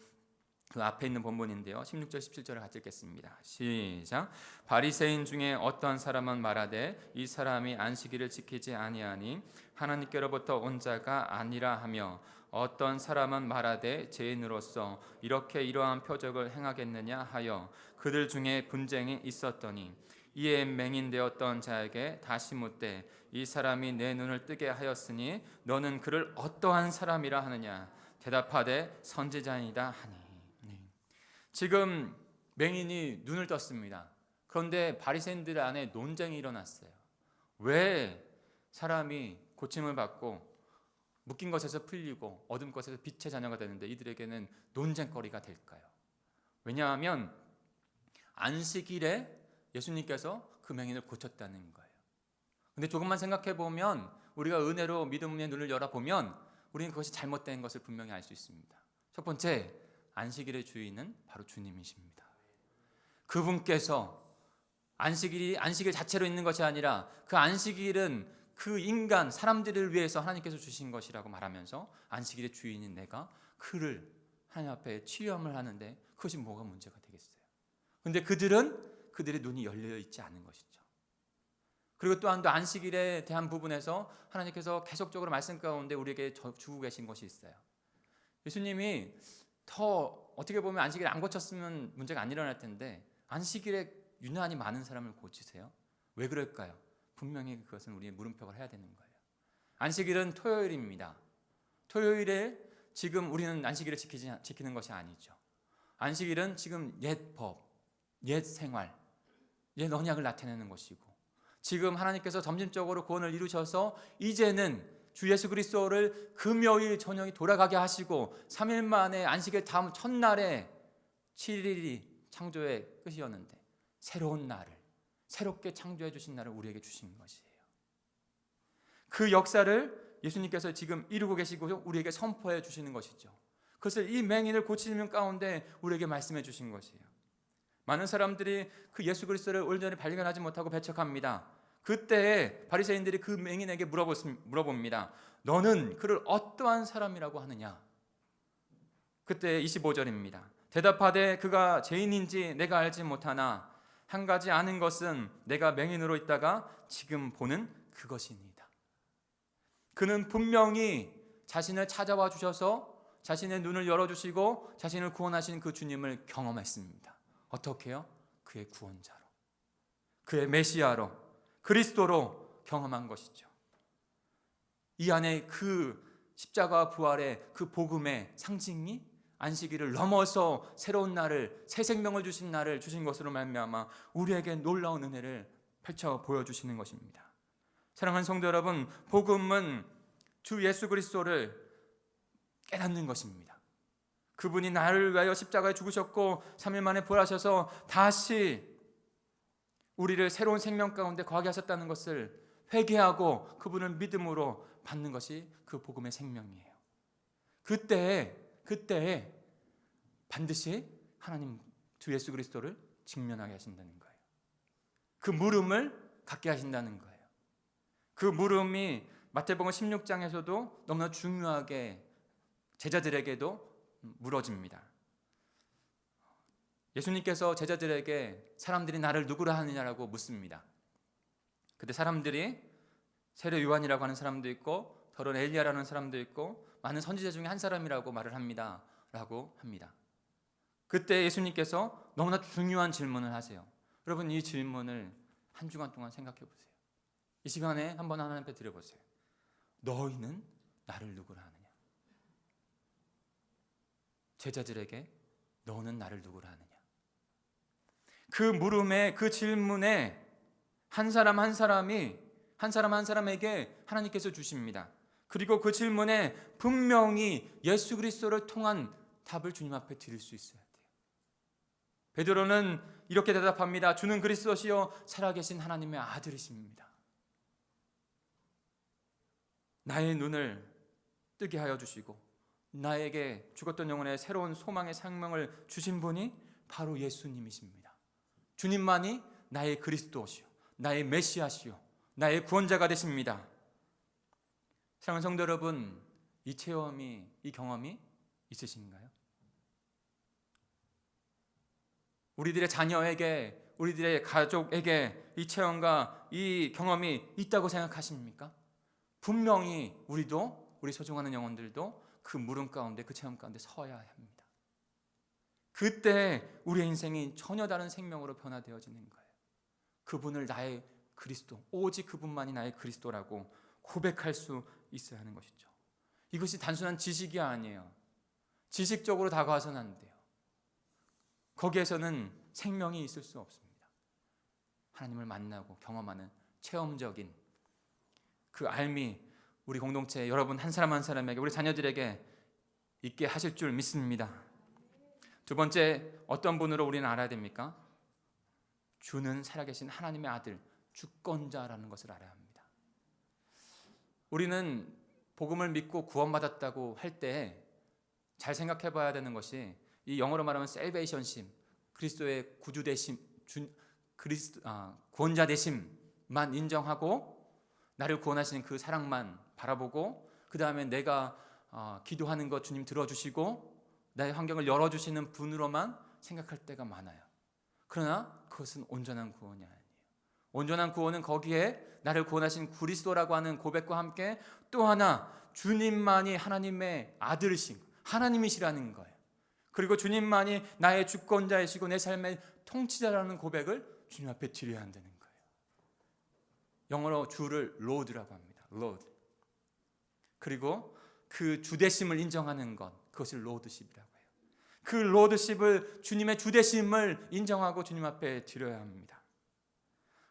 그 앞에 있는 본문인데요. 16절 17절을 같이 읽겠습니다. 시작. 바리새인 중에 어떤 사람은 말하되 이 사람이 안식일을 지키지 아니하니 하나님께로부터 온 자가 아니라 하며 어떤 사람은 말하되 죄인으로서 이렇게 이러한 표적을 행하겠느냐 하여 그들 중에 분쟁이 있었더니 이에 맹인되었던 자에게 다시 묻되 이 사람이 내 눈을 뜨게 하였으니 너는 그를 어떠한 사람이라 하느냐 대답하되 선지자이다 하니. 지금 맹인이 눈을 떴습니다. 그런데 바리새인들 안에 논쟁이 일어났어요. 왜 사람이 고침을 받고 묶인 것에서 풀리고 어둠 것에서 빛의 자녀가 되는데 이들에게는 논쟁거리가 될까요? 왜냐하면 안식일에 예수님께서 그 맹인을 고쳤다는 거예요. 근데 조금만 생각해 보면 우리가 은혜로 믿음의 눈을 열어보면 우리는 그것이 잘못된 것을 분명히 알 수 있습니다. 첫 번째, 안식일의 주인은 바로 주님이십니다. 그분께서 안식일 자체로 있는 것이 아니라 그 안식일은 그 인간 사람들을 위해서 하나님께서 주신 것이라고 말하면서 안식일의 주인인 내가 그를 하나님 앞에 취함을 하는데 그것이 뭐가 문제가 되겠어요? 근데 그들의 눈이 열려 있지 않은 것이죠. 그리고 또한 또 안식일에 대한 부분에서 하나님께서 계속적으로 말씀 가운데 우리에게 주고 계신 것이 있어요. 예수님이 더 어떻게 보면 안식일 안 고쳤으면 문제가 안 일어날 텐데 안식일에 유난히 많은 사람을 고치세요. 왜 그럴까요? 분명히 그것은 우리의 물음표가 해야 되는 거예요. 안식일은 토요일입니다. 토요일에 지금 우리는 안식일을 지키는 것이 아니죠. 안식일은 지금 옛 법, 옛 생활, 옛 언약을 나타내는 것이고, 지금 하나님께서 점진적으로 구원을 이루셔서 이제는 주 예수 그리스도를 금요일 저녁에 돌아가게 하시고 3일 만에 안식일 다음 첫날에 7일이 창조의 끝이었는데 새로운 날을, 새롭게 창조해 주신 날을 우리에게 주신 것이에요. 그 역사를 예수님께서 지금 이루고 계시고 우리에게 선포해 주시는 것이죠. 그것을 이 맹인을 고치는 가운데 우리에게 말씀해 주신 것이에요. 많은 사람들이 그 예수 그리스도를 온전히 발견하지 못하고 배척합니다. 그때 바리새인들이 그 맹인에게 물어봅니다. 너는 그를 어떠한 사람이라고 하느냐? 그때 25절입니다. 대답하되 그가 죄인인지 내가 알지 못하나 한 가지 아는 것은 내가 맹인으로 있다가 지금 보는 그것이니이다. 그는 분명히 자신을 찾아와 주셔서 자신의 눈을 열어주시고 자신을 구원하신 그 주님을 경험했습니다. 어떻게요? 그의 구원자로, 그의 메시아로, 그리스도로 경험한 것이죠. 이 안에 그 십자가 부활의 그 복음의 상징이 안식일을 넘어서 새로운 날을, 새 생명을 주신 날을 주신 것으로 말미암아 우리에게 놀라운 은혜를 펼쳐 보여주시는 것입니다. 사랑하는 성도 여러분, 복음은 주 예수 그리스도를 깨닫는 것입니다. 그분이 나를 위하여 십자가에 죽으셨고 3일 만에 부활하셔서 다시 우리를 새로운 생명 가운데 거하게 하셨다는 것을 회개하고 그분을 믿음으로 받는 것이 그 복음의 생명이에요. 그때 반드시 하나님 주 예수 그리스도를 직면하게 하신다는 거예요. 그 물음을 갖게 하신다는 거예요. 그 물음이 마태복음 16장에서도 너무나 중요하게 제자들에게도 물어집니다. 예수님께서 제자들에게 사람들이 나를 누구라 하느냐라고 묻습니다. 그때 사람들이 세례 요한이라고 하는 사람도 있고 더러운 엘리야라는 사람도 있고 많은 선지자 중에 한 사람이라고 말을 합니다 라고 합니다. 그때 예수님께서 너무나 중요한 질문을 하세요. 여러분, 이 질문을 한 주간 동안 생각해 보세요. 이 시간에 한번 하나님 앞에 드려보세요. 너희는 나를 누구라 하느냐? 제자들에게 너는 나를 누구라 하느냐? 그 물음에, 그 질문에 한 사람 한 사람에게 하나님께서 주십니다. 그리고 그 질문에 분명히 예수 그리스도를 통한 답을 주님 앞에 드릴 수 있어야 돼요. 베드로는 이렇게 대답합니다. 주는 그리스도시요 살아계신 하나님의 아들이십니다. 나의 눈을 뜨게 하여 주시고 나에게 죽었던 영혼의 새로운 소망의 생명을 주신 분이 바로 예수님이십니다. 주님만이 나의 그리스도시요 나의 메시아시요 나의 구원자가 되십니다. 사랑하는 성도 여러분, 이 체험이, 이 경험이 있으신가요? 우리들의 자녀에게, 우리들의 가족에게 이 체험과 이 경험이 있다고 생각하십니까? 분명히 우리도, 우리 소중한 영혼들도 그 물음 가운데, 그 체험 가운데 서야 합니다. 그때 우리의 인생이 전혀 다른 생명으로 변화되어지는 거예요. 그분을 나의 그리스도, 오직 그분만이 나의 그리스도라고 고백할 수 있어야 하는 것이죠. 이것이 단순한 지식이 아니에요. 지식적으로 다가와서는 안 돼요. 거기에서는 생명이 있을 수 없습니다. 하나님을 만나고 경험하는 체험적인 그 알미, 우리 공동체 여러분 한 사람 한 사람에게, 우리 자녀들에게 있게 하실 줄 믿습니다. 두 번째, 어떤 분으로 우리는 알아야 됩니까? 주는 살아계신 하나님의 아들, 주권자라는 것을 알아야 합니다. 우리는 복음을 믿고 구원받았다고 할 때 잘 생각해 봐야 되는 것이, 이 영어로 말하면 셀베이션심, 그리스도의 구주 되심, 구원자 되심만 인정하고 나를 구원하시는 그 사랑만 바라보고, 그 다음에 내가 기도하는 것 주님 들어주시고 나의 환경을 열어주시는 분으로만 생각할 때가 많아요. 그러나 그것은 온전한 구원이 아니에요. 온전한 구원은 거기에 나를 구원하신 그리스도라고 하는 고백과 함께 또 하나 주님만이 하나님의 아들이신 하나님이시라는 거예요. 그리고 주님만이 나의 주권자이시고 내 삶의 통치자라는 고백을 주님 앞에 드려야 한다는 거예요. 영어로 주를 Lord라고 합니다. Lord. 그리고 그 주대심을 인정하는 것, 그것을 Lordship이라고 해요. 그 Lordship을, 주님의 주대심을 인정하고 주님 앞에 드려야 합니다.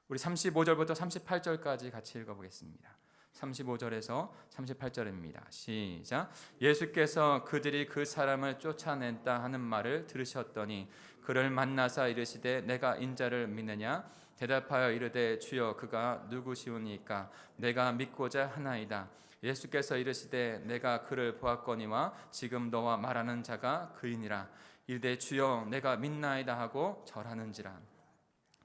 우리 35절부터 38절까지 같이 읽어보겠습니다. 35절에서 38절입니다. 시작. 예수께서 그들이 그 사람을 쫓아낸다 하는 말을 들으셨더니 그를 만나사 이르시되 내가 인자를 믿느냐? 대답하여 이르되 주여 그가 누구시오니까? 내가 믿고자 하나이다. 예수께서 이르시되 내가 그를 보았거니와 지금 너와 말하는 자가 그이니라. 이르되 주여 내가 믿나이다 하고 절하는지라.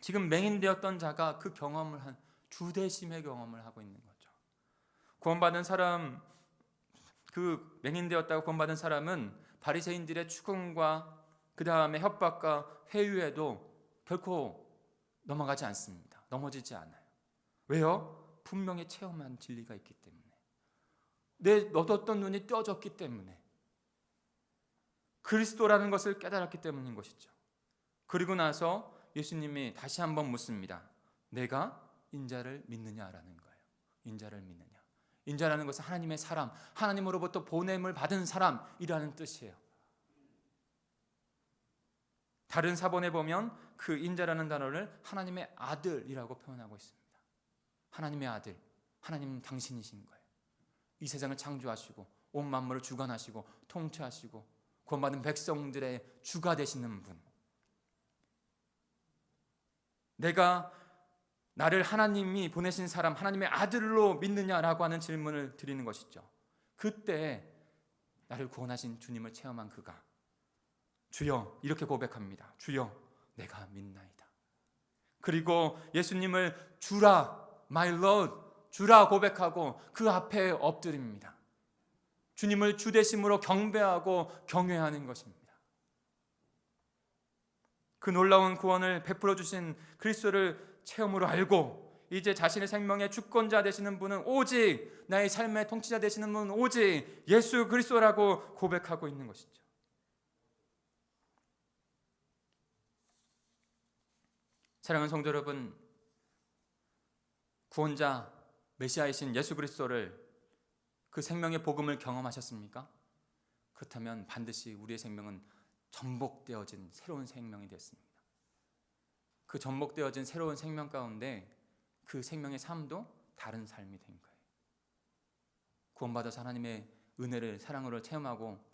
지금 맹인되었던 자가 그 경험을 한 주대심의 경험을 하고 있는 거죠. 구원받은 사람, 그 맹인되었다고 구원받은 사람은 바리새인들의 추궁과 그 다음에 협박과 회유에도 결코 넘어가지 않습니다. 넘어지지 않아요. 왜요? 분명히 체험한 진리가 있기 때문에. 내 얻었던 눈이 떠졌기 때문에. 그리스도라는 것을 깨달았기 때문인 것이죠. 그리고 나서 예수님이 다시 한번 묻습니다. 내가 인자를 믿느냐라는 거예요. 인자를 믿느냐. 인자라는 것은 하나님의 사람, 하나님으로부터 보냄을 받은 사람이라는 뜻이에요. 다른 사본에 보면 그 인자라는 단어를 하나님의 아들이라고 표현하고 있습니다. 하나님의 아들, 하나님 당신이신 거예요. 이 세상을 창조하시고 온 만물을 주관하시고 통치하시고 구원받은 백성들의 주가 되시는 분. 내가 나를 하나님이 보내신 사람, 하나님의 아들로 믿느냐라고 하는 질문을 드리는 것이죠. 그때 나를 구원하신 주님을 체험한 그가 주여 이렇게 고백합니다. 주여 내가 믿나이다. 그리고 예수님을 주라, my Lord, 주라 고백하고 그 앞에 엎드립니다. 주님을 주대심으로 경배하고 경외하는 것입니다. 그 놀라운 구원을 베풀어 주신 그리스도를 체험으로 알고 이제 자신의 생명의 주권자 되시는 분은 오직, 나의 삶의 통치자 되시는 분은 오직 예수 그리스도라고 고백하고 있는 것이죠. 사랑하는 성도 여러분, 구원자 메시아이신 예수 그리스도를, 그 생명의 복음을 경험하셨습니까? 그렇다면 반드시 우리의 생명은 전복되어진 새로운 생명이 됐습니다. 그 전복되어진 새로운 생명 가운데 그 생명의 삶도 다른 삶이 된 거예요. 구원받아서 하나님의 은혜를, 사랑으로 체험하고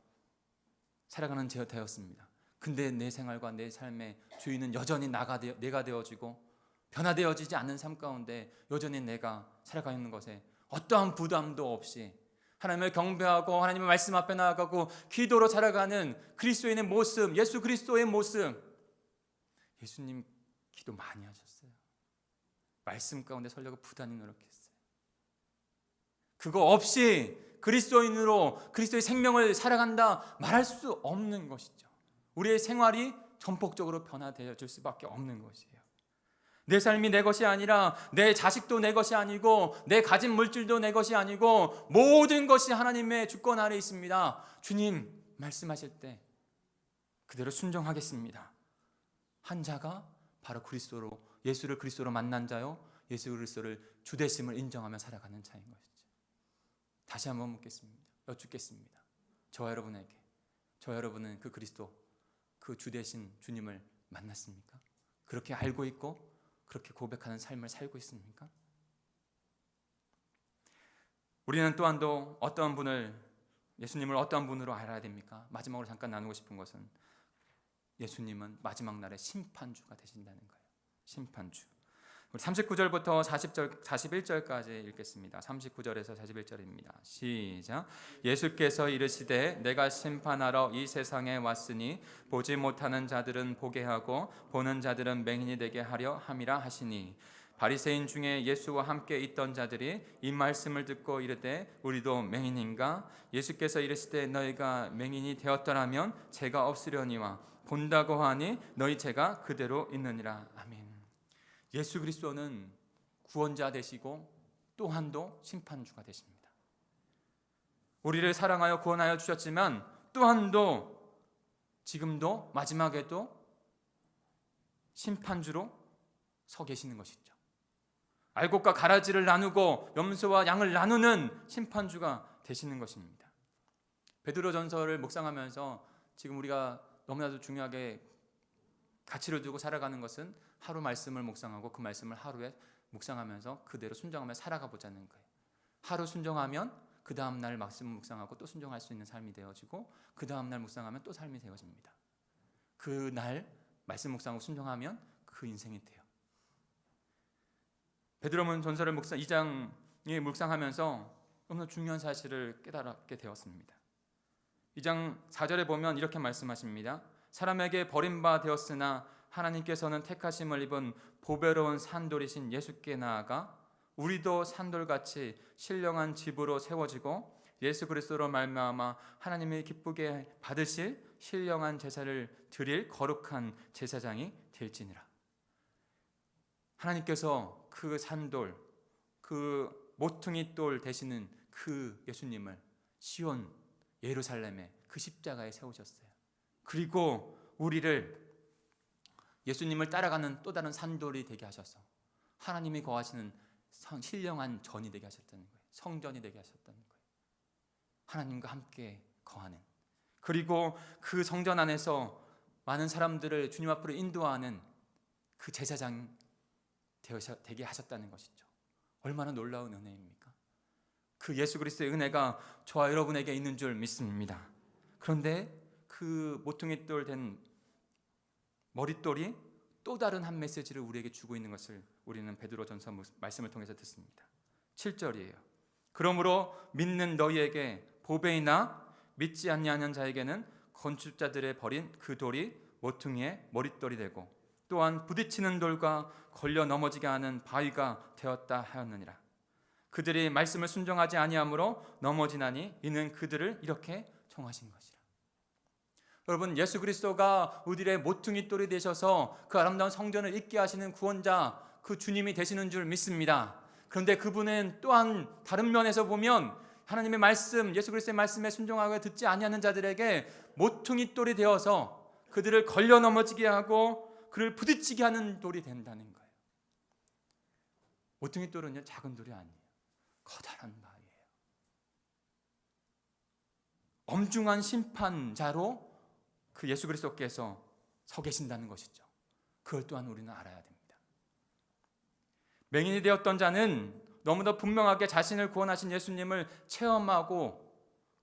살아가는 제가 되었습니다. 근데 내 생활과 내 삶의 주인은 여전히 내가 되어지고 변화되어지지 않는 삶 가운데 여전히 내가 살아가는 것에 어떠한 부담도 없이 하나님을 경배하고 하나님의 말씀 앞에 나아가고 기도로 살아가는 그리스도인의 모습, 예수 그리스도의 모습. 예수님 기도 많이 하셨어요. 말씀 가운데 서려고 부단히 노력했어요. 그거 없이 그리스도인으로 그리스도의 생명을 살아간다 말할 수 없는 것이죠. 우리의 생활이 전폭적으로 변화되어질 수밖에 없는 것이에요. 내 삶이 내 것이 아니라 내 자식도 내 것이 아니고 내 가진 물질도 내 것이 아니고 모든 것이 하나님의 주권 아래 있습니다. 주님 말씀하실 때 그대로 순종하겠습니다. 한 자가 바로 그리스도로, 예수를 그리스도로 만난 자요, 예수 그리스도를 주되심을 인정하며 살아가는 자인 것이죠. 다시 한번 묻겠습니다. 여쭙겠습니다. 저와 여러분에게, 저와 여러분은 그 그리스도, 그 주되신 주님을 만났습니까? 그렇게 알고 있고 그렇게 고백하는 삶을 살고 있습니까? 우리는 또한도 어떠한 분을, 예수님을 어떠한 분으로 알아야 됩니까? 마지막으로 잠깐 나누고 싶은 것은 예수님은 마지막 날에 심판주가 되신다는 거예요. 심판주. 우리 39절부터 41절까지 읽겠습니다. 39절에서 41절입니다. 시작. 예수께서 이르시되 내가 심판하러 이 세상에 왔으니 보지 못하는 자들은 보게 하고 보는 자들은 맹인이 되게 하려 함이라 하시니 바리새인 중에 예수와 함께 있던 자들이 이 말씀을 듣고 이르되 우리도 맹인인가? 예수께서 이르시되 너희가 맹인이 되었더라면 죄가 없으려니와 본다고 하니 너희 죄가 그대로 있느니라. 아멘. 예수 그리스도는 구원자 되시고 또한도 심판주가 되십니다. 우리를 사랑하여 구원하여 주셨지만 또한도 지금도 마지막에도 심판주로 서 계시는 것이죠. 알곡과 가라지를 나누고 염소와 양을 나누는 심판주가 되시는 것입니다. 베드로전서를 묵상하면서 지금 우리가 너무나도 중요하게 가치를 두고 살아가는 것은 하루 말씀을 묵상하고 그 말씀을 하루에 묵상하면서 그대로 순종하며 살아가 보자는 거예요. 하루 순종하면 그 다음 날 말씀을 묵상하고 또 순종할 수 있는 삶이 되어지고 그 다음 날 묵상하면 또 삶이 되어집니다. 그 날 말씀 묵상하고 순종하면 그 인생이 돼요. 베드로는 전서를 2장에 묵상하면서 너무나 중요한 사실을 깨달게 되었습니다. 2장 4절에 보면 이렇게 말씀하십니다. 사람에게 버림바 되었으나 하나님께서는 택하심을 입은 보배로운 산돌이신 예수께 나아가 우리도 산돌같이 신령한 집으로 세워지고 예수 그리스도로 말미암아 하나님이 기쁘게 받으실 신령한 제사를 드릴 거룩한 제사장이 될지니라. 하나님께서 그 산돌, 그 모퉁이 돌 되시는 그 예수님을 시온 예루살렘에 그 십자가에 세우셨어요. 그리고 우리를 예수님을 따라가는 또 다른 산돌이 되게 하셔서 하나님이 거하시는 신령한 전이 되게 하셨다는 거예요. 성전이 되게 하셨다는 거예요. 하나님과 함께 거하는, 그리고 그 성전 안에서 많은 사람들을 주님 앞으로 인도하는 그 제사장 되게 하셨다는 것이죠. 얼마나 놀라운 은혜입니까? 그 예수 그리스도의 은혜가 저와 여러분에게 있는 줄 믿습니다. 그런데 그 모퉁이 돌 된 머릿돌이 또 다른 한 메시지를 우리에게 주고 있는 것을 우리는 베드로전서 말씀을 통해서 듣습니다. 7절이에요. 그러므로 믿는 너희에게 보배이나 믿지 아니하는 자에게는 건축자들의 버린 그 돌이 모퉁이의 머릿돌이 되고 또한 부딪히는 돌과 걸려 넘어지게 하는 바위가 되었다 하였느니라. 그들이 말씀을 순종하지 아니하므로 넘어지나니 이는 그들을 이렇게 정하신 것이라. 여러분, 예수 그리스도가 우리의 모퉁이 돌이 되셔서 그 아름다운 성전을 있게 하시는 구원자, 그 주님이 되시는 줄 믿습니다. 그런데 그분은 또한 다른 면에서 보면 하나님의 말씀, 예수 그리스도의 말씀에 순종하고 듣지 아니하는 자들에게 모퉁이 돌이 되어서 그들을 걸려 넘어지게 하고 그를 부딪히게 하는 돌이 된다는 거예요. 모퉁이 돌은요, 작은 돌이 아니에요. 커다란 바위예요. 엄중한 심판자로 그 예수 그리스도께서 서 계신다는 것이죠. 그걸 또한 우리는 알아야 됩니다. 맹인이 되었던 자는 너무나 분명하게 자신을 구원하신 예수님을 체험하고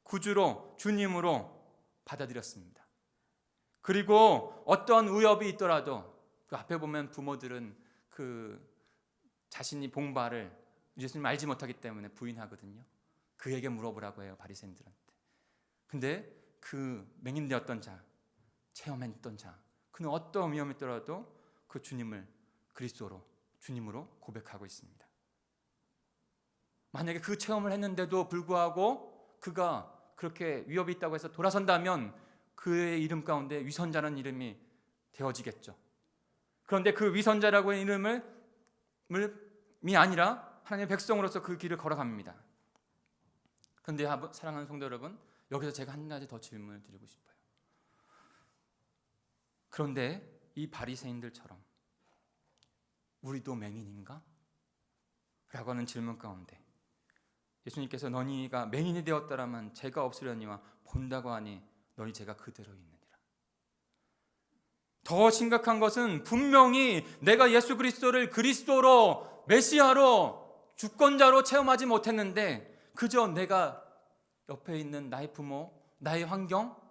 구주로, 주님으로 받아들였습니다. 그리고 어떤 위협이 있더라도 그 앞에 보면 부모들은 그 자신이 본 바를 예수님 알지 못하기 때문에 부인하거든요. 그에게 물어보라고 해요, 바리새인들한테. 근데 그 맹인되었던 자, 체험했던 자, 그는 어떤 위험이 있더라도 그 주님을 그리스도로, 주님으로 고백하고 있습니다. 만약에 그 체험을 했는데도 불구하고 그가 그렇게 위협이 있다고 해서 돌아선다면 그의 이름 가운데 위선자라는 이름이 되어지겠죠. 그런데 그 위선자라고 하는 이름이 아니라 하나님의 백성으로서 그 길을 걸어갑니다. 그런데 사랑하는 성도 여러분, 여기서 제가 한 가지 더 질문을 드리고 싶어요. 그런데 이 바리새인들처럼 우리도 맹인인가? 라고 하는 질문 가운데 예수님께서 너희가 맹인이 되었더라면 죄가 없으려니와 본다고 하니 너희 죄가 그대로 있느니라. 더 심각한 것은 분명히 내가 예수 그리스도를 그리스도로, 메시아로, 주권자로 체험하지 못했는데 그저 내가 옆에 있는 나의 부모, 나의 환경,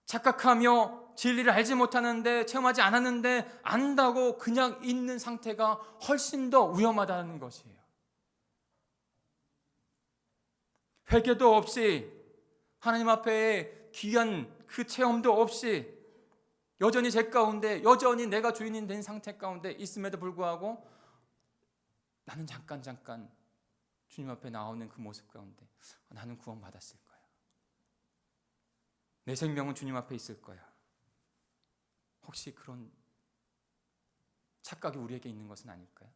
착각하며 진리를 알지 못하는데, 체험하지 않았는데 안다고 그냥 있는 상태가 훨씬 더 위험하다는 것이에요. 회개도 없이 하나님 앞에 귀한 그 체험도 없이 여전히 제 가운데, 여전히 내가 주인이 된 상태 가운데 있음에도 불구하고 나는 잠깐 주님 앞에 나오는 그 모습 가운데 나는 구원받았을 거야. 내 생명은 주님 앞에 있을 거야. 혹시 그런 착각이 우리에게 있는 것은 아닐까요?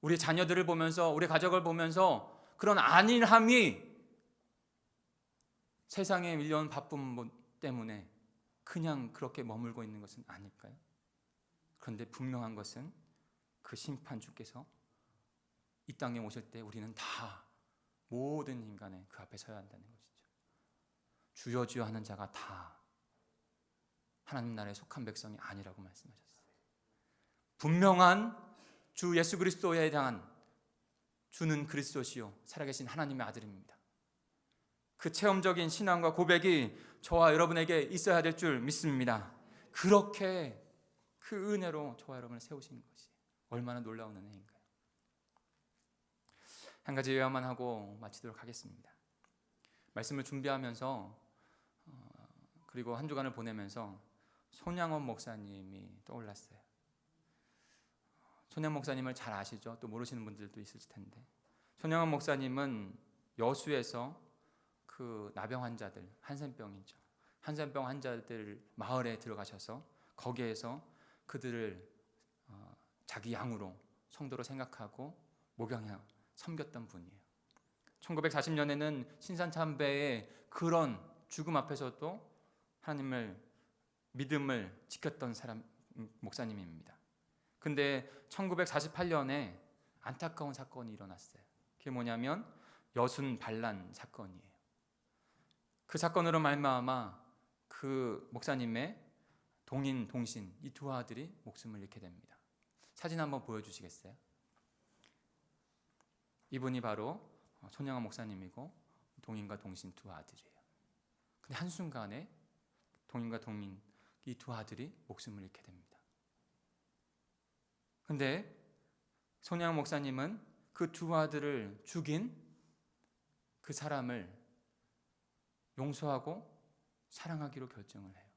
우리 자녀들을 보면서, 우리 가족을 보면서 그런 안일함이 세상에 밀려온 바쁨 때문에 그냥 그렇게 머물고 있는 것은 아닐까요? 그런데 분명한 것은 그 심판주께서 이 땅에 오실 때 우리는 다 모든 인간의 그 앞에 서야 한다는 것이죠. 주여 주여 하는 자가 다 하나님 나라에 속한 백성이 아니라고 말씀하셨어요. 분명한 주 예수 그리스도에 대한 주는 그리스도시요 살아계신 하나님의 아들입니다. 그 체험적인 신앙과 고백이 저와 여러분에게 있어야 될 줄 믿습니다. 그렇게 그 은혜로 저와 여러분을 세우신 것이 얼마나 놀라운 은혜인가요? 한 가지 예화만 하고 마치도록 하겠습니다. 말씀을 준비하면서 그리고 한 주간을 보내면서 손양원 목사님이 떠올랐어요. 손양원 목사님을 잘 아시죠? 또 모르시는 분들도 있을 텐데, 손양원 목사님은 여수에서 그 나병 환자들, 한센병이죠. 한센병 환자들 마을에 들어가셔서 거기에서 그들을 자기 양으로 성도로 생각하고 목양해 섬겼던 분이에요. 1940년에는 신산참배의 그런 죽음 앞에서도 하나님을 믿음을 지켰던 사람 목사님입니다. 근데 1948년에 안타까운 사건이 일어났어요. 그게 뭐냐면 여순 반란 사건이에요. 그 사건으로 말미암아 그 목사님의 동인, 동신 이 두 아들이 목숨을 잃게 됩니다. 사진 한번 보여주시겠어요? 이분이 바로 손양원 목사님이고 동인과 동신 두 아들이에요. 근데 한순간에 동인과 동인 이 두 아들이 목숨을 잃게 됩니다. 근데 손양원 목사님은 그 두 아들을 죽인 그 사람을 용서하고 사랑하기로 결정을 해요.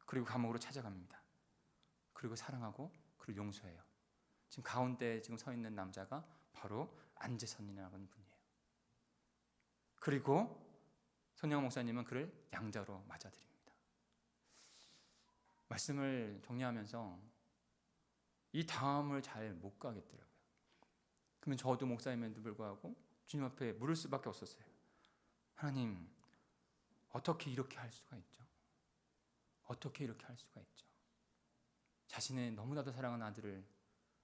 그리고 감옥으로 찾아갑니다. 그리고 사랑하고 그를 용서해요. 지금 가운데 지금 서 있는 남자가 바로 안재선이라는 분이에요. 그리고 손양원 목사님은 그를 양자로 맞아들입니다. 말씀을 정리하면서 이 다음을 잘 못 가겠더라고요. 그러면 저도 목사님에도 불구하고 주님 앞에 물을 수밖에 없었어요. 하나님, 어떻게 이렇게 할 수가 있죠? 어떻게 이렇게 할 수가 있죠? 자신의 너무나도 사랑하는 아들을,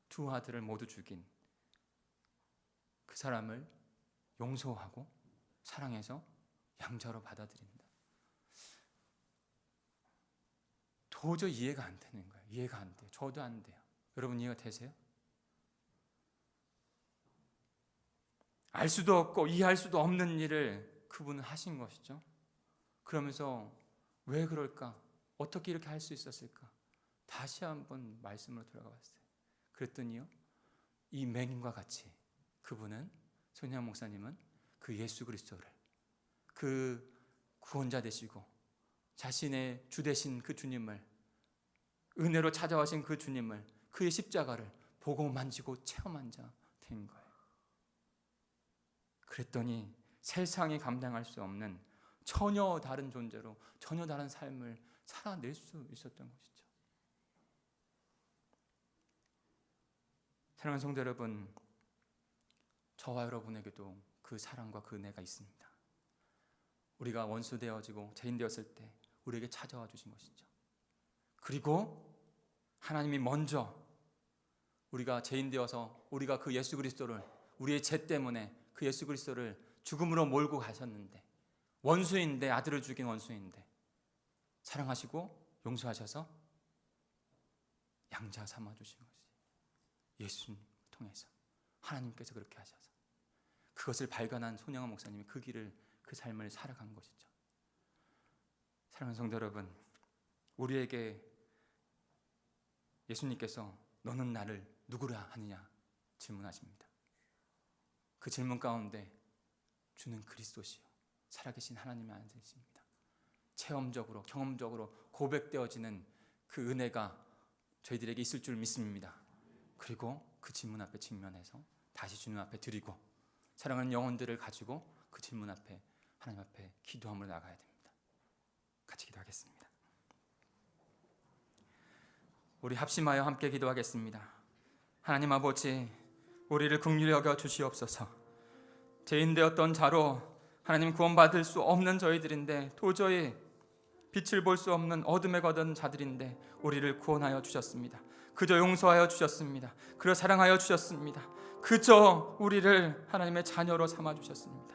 두 아들을 모두 죽인 그 사람을 용서하고 사랑해서 양자로 받아들인다. 도저히 이해가 안 되는 거예요. 이해가 안 돼요. 저도 안 돼요. 여러분 이해가 되세요? 알 수도 없고 이해할 수도 없는 일을 그분은 하신 것이죠. 그러면서 왜 그럴까? 어떻게 이렇게 할 수 있었을까? 다시 한번 말씀으로 돌아가 봤어요. 그랬더니요, 이 맹인과 같이 그분은, 손양원 목사님은 그 예수 그리스도를, 그 구원자 되시고 자신의 주 되신 그 주님을, 은혜로 찾아오신 그 주님을, 그의 십자가를 보고 만지고 체험한 자 된 거예요. 그랬더니 세상이 감당할 수 없는 전혀 다른 존재로 전혀 다른 삶을 살아낼 수 있었던 것이죠. 사랑하는 성도 여러분, 저와 여러분에게도 그 사랑과 그 은혜가 있습니다. 우리가 원수 되어지고 죄인 되었을 때 우리에게 찾아와 주신 것이죠. 그리고 하나님이 먼저 우리가 죄인 되어서 우리가 그 예수 그리스도를, 우리의 죄 때문에 그 예수 그리스도를 죽음으로 몰고 가셨는데, 원수인데, 아들을 죽인 원수인데 사랑하시고 용서하셔서 양자 삼아 주신 것이 예수님 통해서 하나님께서 그렇게 하셔서 그것을 발견한 손양원 목사님이 그 길을, 그 삶을 살아간 것이죠. 사랑하는 성도 여러분, 우리에게 예수님께서 너는 나를 누구라 하느냐 질문하십니다. 그 질문 가운데 주는 그리스도시요 살아계신 하나님의 아들이십니다. 체험적으로 경험적으로 고백되어지는 그 은혜가 저희들에게 있을 줄 믿습니다. 그리고 그 질문 앞에 직면해서 다시 주님 앞에 드리고 사랑하는 영혼들을 가지고 그 질문 앞에 하나님 앞에 기도함으로 나가야 됩니다. 같이 기도하겠습니다. 우리 합심하여 함께 기도하겠습니다. 하나님 아버지, 우리를 긍휼히 여겨 주시옵소서. 죄인 되었던 자로 하나님 구원받을 수 없는 저희들인데 도저히 빛을 볼 수 없는 어둠에 거던 자들인데 우리를 구원하여 주셨습니다. 그저 용서하여 주셨습니다. 그저 사랑하여 주셨습니다. 그저 우리를 하나님의 자녀로 삼아 주셨습니다.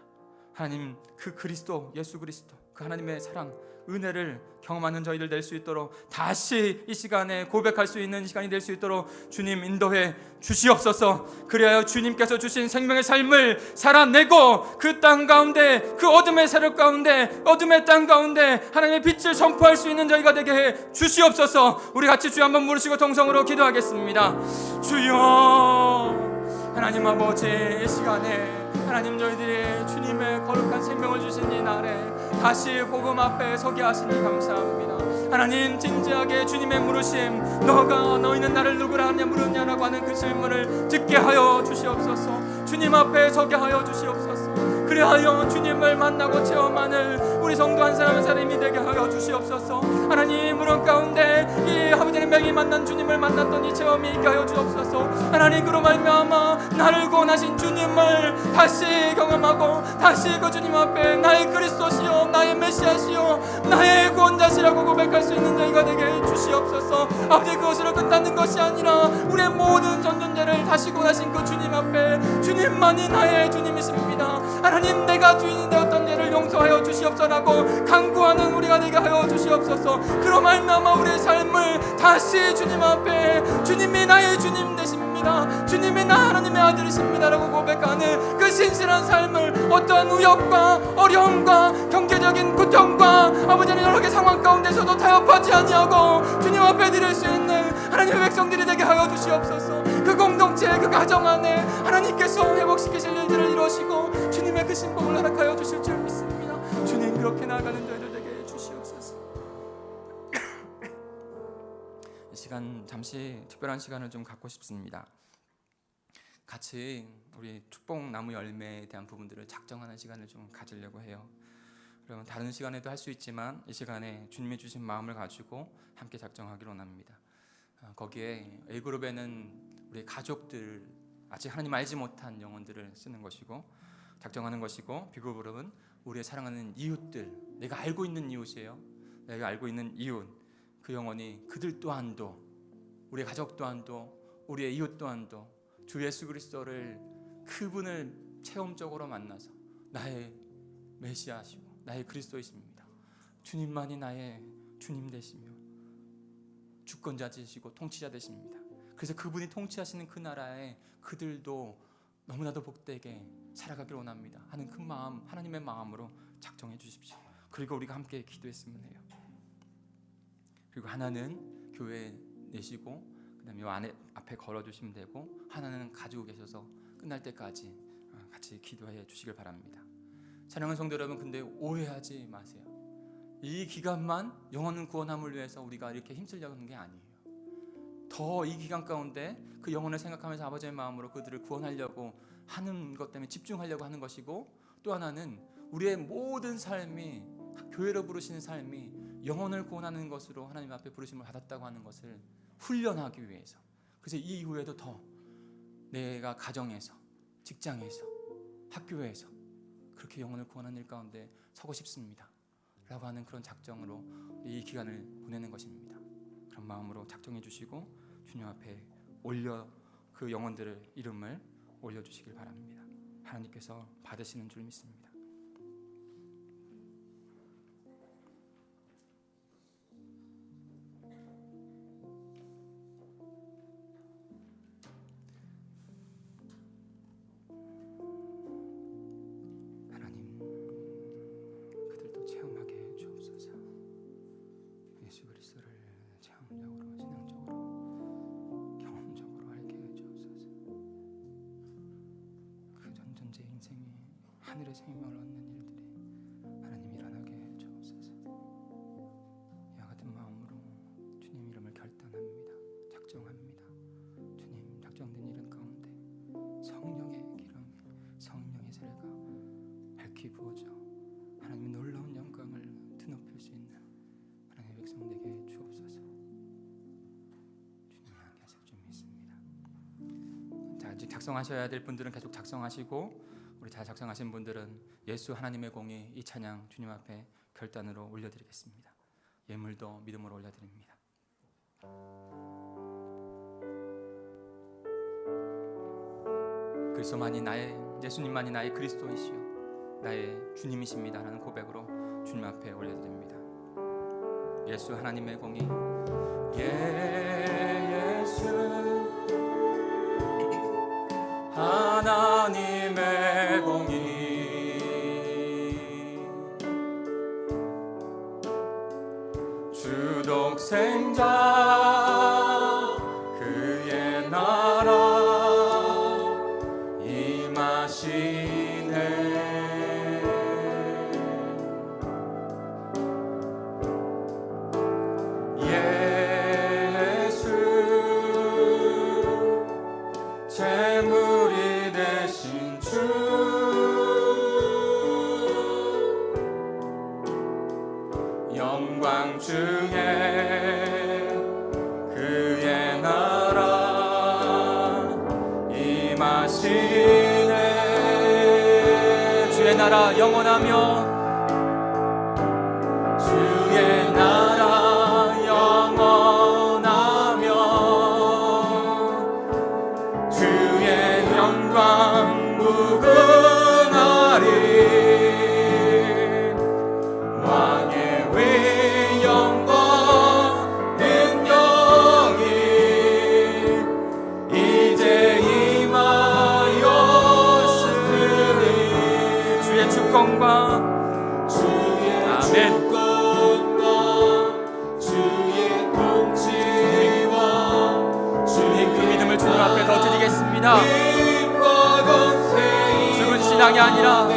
하나님, 그 그리스도, 예수 그리스도, 그 하나님의 사랑, 은혜를 경험하는 저희들 될 수 있도록 다시 이 시간에 고백할 수 있는 시간이 될 수 있도록 주님 인도해 주시옵소서. 그리하여 주님께서 주신 생명의 삶을 살아내고 그 땅 가운데, 그 어둠의 세력 가운데, 어둠의 땅 가운데 하나님의 빛을 선포할 수 있는 저희가 되게 해 주시옵소서. 우리 같이 주여 한번 부르시고 동성으로 기도하겠습니다. 주여, 하나님 아버지, 이 시간에 하나님 저희들이 주님의 거룩한 생명을 주신 이 날에 다시 복음 앞에 서게 하시니 감사합니다. 하나님, 진지하게 주님의 물으심, 너희는 나를 누구라 하냐 물으냐라고 하는 그 질문을 듣게 하여 주시옵소서. 주님 앞에 서게 하여 주시옵소서. 그리하여 주님을 만나고 체험하는 우리 성도 한 사람 한 사람이 되게 하여 주시옵소서. 하나님, 무릎 가운데 이 아버지의 명이 만난 주님을 만났던 이 체험이 있게 하여 주옵소서. 하나님, 그로 말미암아 나를 구원하신 주님을 다시 경험하고 다시 그 주님 앞에 나의 그리스도시요, 나의 메시아시요, 나의 구원자시라고 고백할 수 있는 저희가 되게 해 주시옵소서. 아버지, 그것으로 끝나는 것이 아니라 우리의 모든 전존재를 다시 구원하신 그 주님 앞에 주님만이 나의 주님이십니다. 하나님, 내가 주인이 되었던 죄를 용서하여 주시옵소서라고 간구하는 우리가 되게 하여 주시옵소서. 그로 말미암아 우리의 삶을 다시 주님 앞에 주님이 나의 주님 되십니다, 주님이 나 하나님의 아들이십니다라고 고백하는 그 신실한 삶을 어떠한 우역과 어려움과 경제적인 고통과 아버지는 여러 개 상황 가운데서도 타협하지 아니하고 주님 앞에 드릴 수 있는 하나님의 백성들이 되게 하여 주시옵소서. 그 공동체, 그 가정 안에 하나님께서 회복시키실 일들을 이루시고 주님의 그 신복을 허락하여 주실 줄 믿습니다. 주님, 그렇게 나아가는 저희들 되게 해 주시옵소서. 이 시간 잠시 특별한 시간을 좀 갖고 싶습니다. 같이 우리 축복나무 열매에 대한 부분들을 작정하는 시간을 좀 가지려고 해요. 그러면 다른 시간에도 할 수 있지만 이 시간에 주님이 주신 마음을 가지고 함께 작정하기로 원합니다. 거기에 A그룹에는 우리 가족들, 아직 하나님 알지 못한 영혼들을 쓰는 것이고 작정하는 것이고, B그룹은 우리의 사랑하는 이웃들, 내가 알고 있는 이웃이에요. 내가 알고 있는 이웃, 그 영혼이 그들 또한도, 우리의 가족 또한도, 우리의 이웃 또한도 주 예수 그리스도를, 그분을 체험적으로 만나서 나의 메시아시고 나의 그리스도이십니다, 주님만이 나의 주님 되시며 주권자 되시고 통치자 되십니다. 그래서 그분이 통치하시는 그 나라에 그들도 너무나도 복되게 살아가길 원합니다 하는 그 마음, 하나님의 마음으로 작정해 주십시오. 그리고 우리가 함께 기도했으면 해요. 그리고 하나는 교회에 내시고 그다음에 요 안에 앞에 걸어주시면 되고, 하나는 가지고 계셔서 끝날 때까지 같이 기도해 주시길 바랍니다. 사랑하는 성도 여러분, 근데 오해하지 마세요. 이 기간만 영혼을 구원함을 위해서 우리가 이렇게 힘쓰려고 하는 게 아니에요. 더 이 기간 가운데 그 영혼을 생각하면서 아버지의 마음으로 그들을 구원하려고 하는 것 때문에 집중하려고 하는 것이고, 또 하나는 우리의 모든 삶이, 교회로 부르시는 삶이 영혼을 구원하는 것으로 하나님 앞에 부르심을 받았다고 하는 것을 훈련하기 위해서. 그래서 이 이후에도 더 내가 가정에서, 직장에서, 학교에서 그렇게 영혼을 구원하는 일 가운데 서고 싶습니다 라고 하는 그런 작정으로 이 기간을 보내는 것입니다. 그런 마음으로 작정해 주시고 주님 앞에 올려 그 영혼들의 이름을 올려주시길 바랍니다. 하나님께서 받으시는 줄 믿습니다. 하나님, 그들도 체험하게 해 주옵소서. 예수 그리스도를 체험적으로, 신앙적으로, 경험적으로 알게 해 주옵소서. 그 전전제 인생이 하늘의 생명을 얻는 일들이 하나님 일어나게 해 주옵소서. 작성하셔야 될 분들은 계속 작성하시고, 우리 잘 작성하신 분들은 예수 하나님의 공이 이 찬양 주님 앞에 결단으로 올려드리겠습니다. 예물도 믿음으로 올려드립니다. 그리스도만이 나의, 예수님만이 나의 그리스도이시요 나의 주님이십니다라는 고백으로 주님 앞에 올려드립니다. 예수 하나님의 공이, 예수 하나님의 공이 주독생자 그의 나라 임하시네. 예수 재물이 되신 주 영광 중에 그의 나라 임하시네. 주의 나라 영원하며 주의 나라 영원하며 주의 영광 무궁하리. 왕의 위 영광 능력이 이제 임하였으니 주의 주권과 아멘. 주의 통치와 주의 그 믿음을 주님 앞에 더 드리겠습니다. 죽은 신앙이 아니라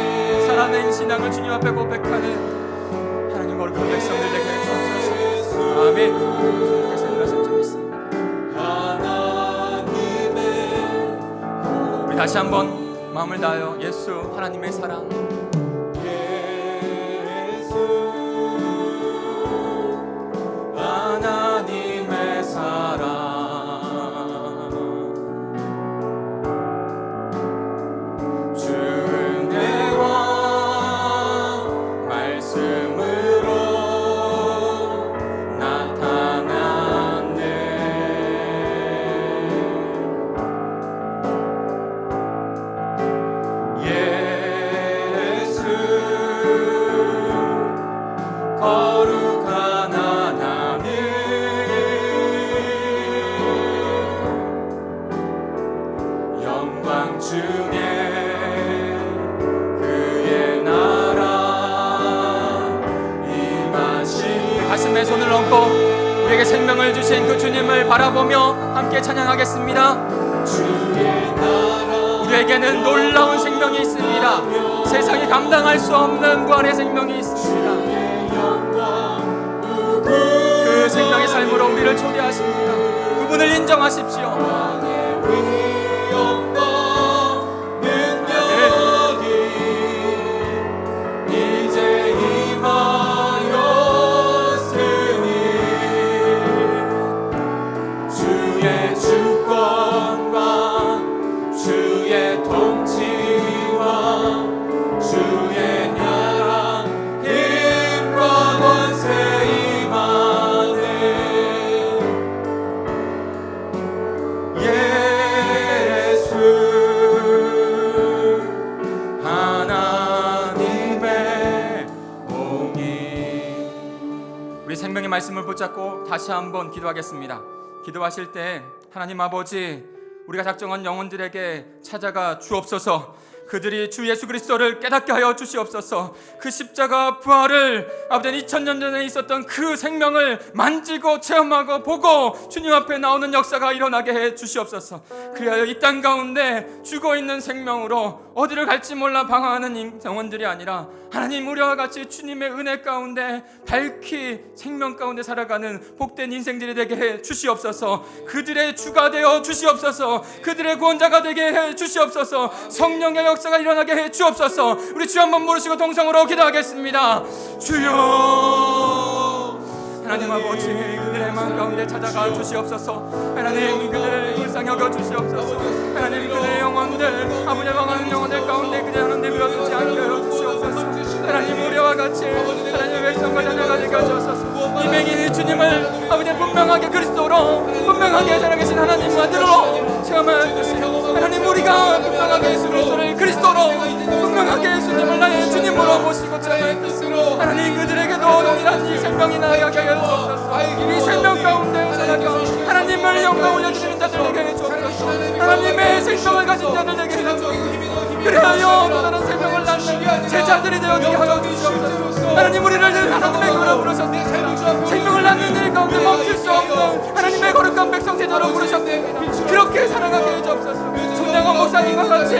살아낸 신앙을 주님 앞에 고백하는 하나님 거룩한 백성들 되게 해주옵소서. 아멘. 주님께서 일하실 줄 믿습니다. 우리 다시 한번 마음을 다하여 예수 하나님의 사랑, 하나님의 사랑 주 은혜와 말씀으로 나타났네. 예수 거룩한 하나님 영광 중에 그의 나라 임하시. 가슴에 손을 얹고 우리에게 생명을 주신 그 주님을 바라보며 함께 찬양하겠습니다. 주의 나라 우리에게는 놀라운 생명이 있습니다. 세상이 감당할 수 없는 부활의 생명이 있습니다. 그 생명의 삶으로 우리를 초대하십니다. 그분을 인정하십시오. 이제 임하였으니 주의 주권과 주의 통치와 주의 나라 힘과 권세 임하네. 예수 하나님의 공의. 우리 생명의 말씀을 붙잡고 다시 한번 기도하겠습니다. 기도하실 때 하나님 아버지, 우리가 작정한 영혼들에게 찾아가 주옵소서. 그들이 주 예수 그리스도를 깨닫게 하여 주시옵소서. 그 십자가 부활을 아버지 2000년 전에 있었던 그 생명을 만지고 체험하고 보고 주님 앞에 나오는 역사가 일어나게 해 주시옵소서. 그리하여 이 땅 가운데 죽어있는 생명으로 어디를 갈지 몰라 방황하는 영혼들이 아니라 하나님 우리와 같이 주님의 은혜 가운데 밝히 생명 가운데 살아가는 복된 인생들이 되게 해 주시옵소서. 그들의 주가 되어 주시옵소서. 그들의 구원자가 되게 해 주시옵소서. 성령의 역사가 일어나게 해 주옵소서. 우리 주 한번 부르시고 동성으로 기도하겠습니다. 주여 하나님 아버지, 그들의 마음 가운데 찾아가 주시옵소서. 하나님 그들을 불쌍히 여겨 주시옵소서. 하나님 그들의 영혼 아버지 망하는 영혼들 가운데 그냥 하나님 밀어두지 않게 하여 주시옵소서. 하나님 우리와 같이 하나님의 백성과 자녀가 되게 하셔서 이 맹인이 주님을 아버지 분명하게 그리스도로 분명하게 살아계신 하나님과 들어 체험하였듯이 하나님 우리가 분명하게 예수 그리스도로 분명하게 예수님을 나의 주님으로 모시고 체험하였듯이 하나님 그들에게도 동일한 이 생명이 나가게 하여 주옵소서. 이 생명 가운데 살아가 하나님을 영광 올려주시는 자들 되게 해 주옵소서. 하나님의 생명을 가진 자들 되게 해 주옵소서. 그래야 또 다른 생명을 낳는 제자들이 되어지게 하여 주시옵소서. 하나님 우리를 하나님의 거룩 부르셨습니다. 생명을 낳는 일 가운데 멈출 수 없는 하나님의 거룩한 백성 제자로 부르셨습니다. 그렇게 살아가게 해 주옵소서. 손양원 목사님과 같이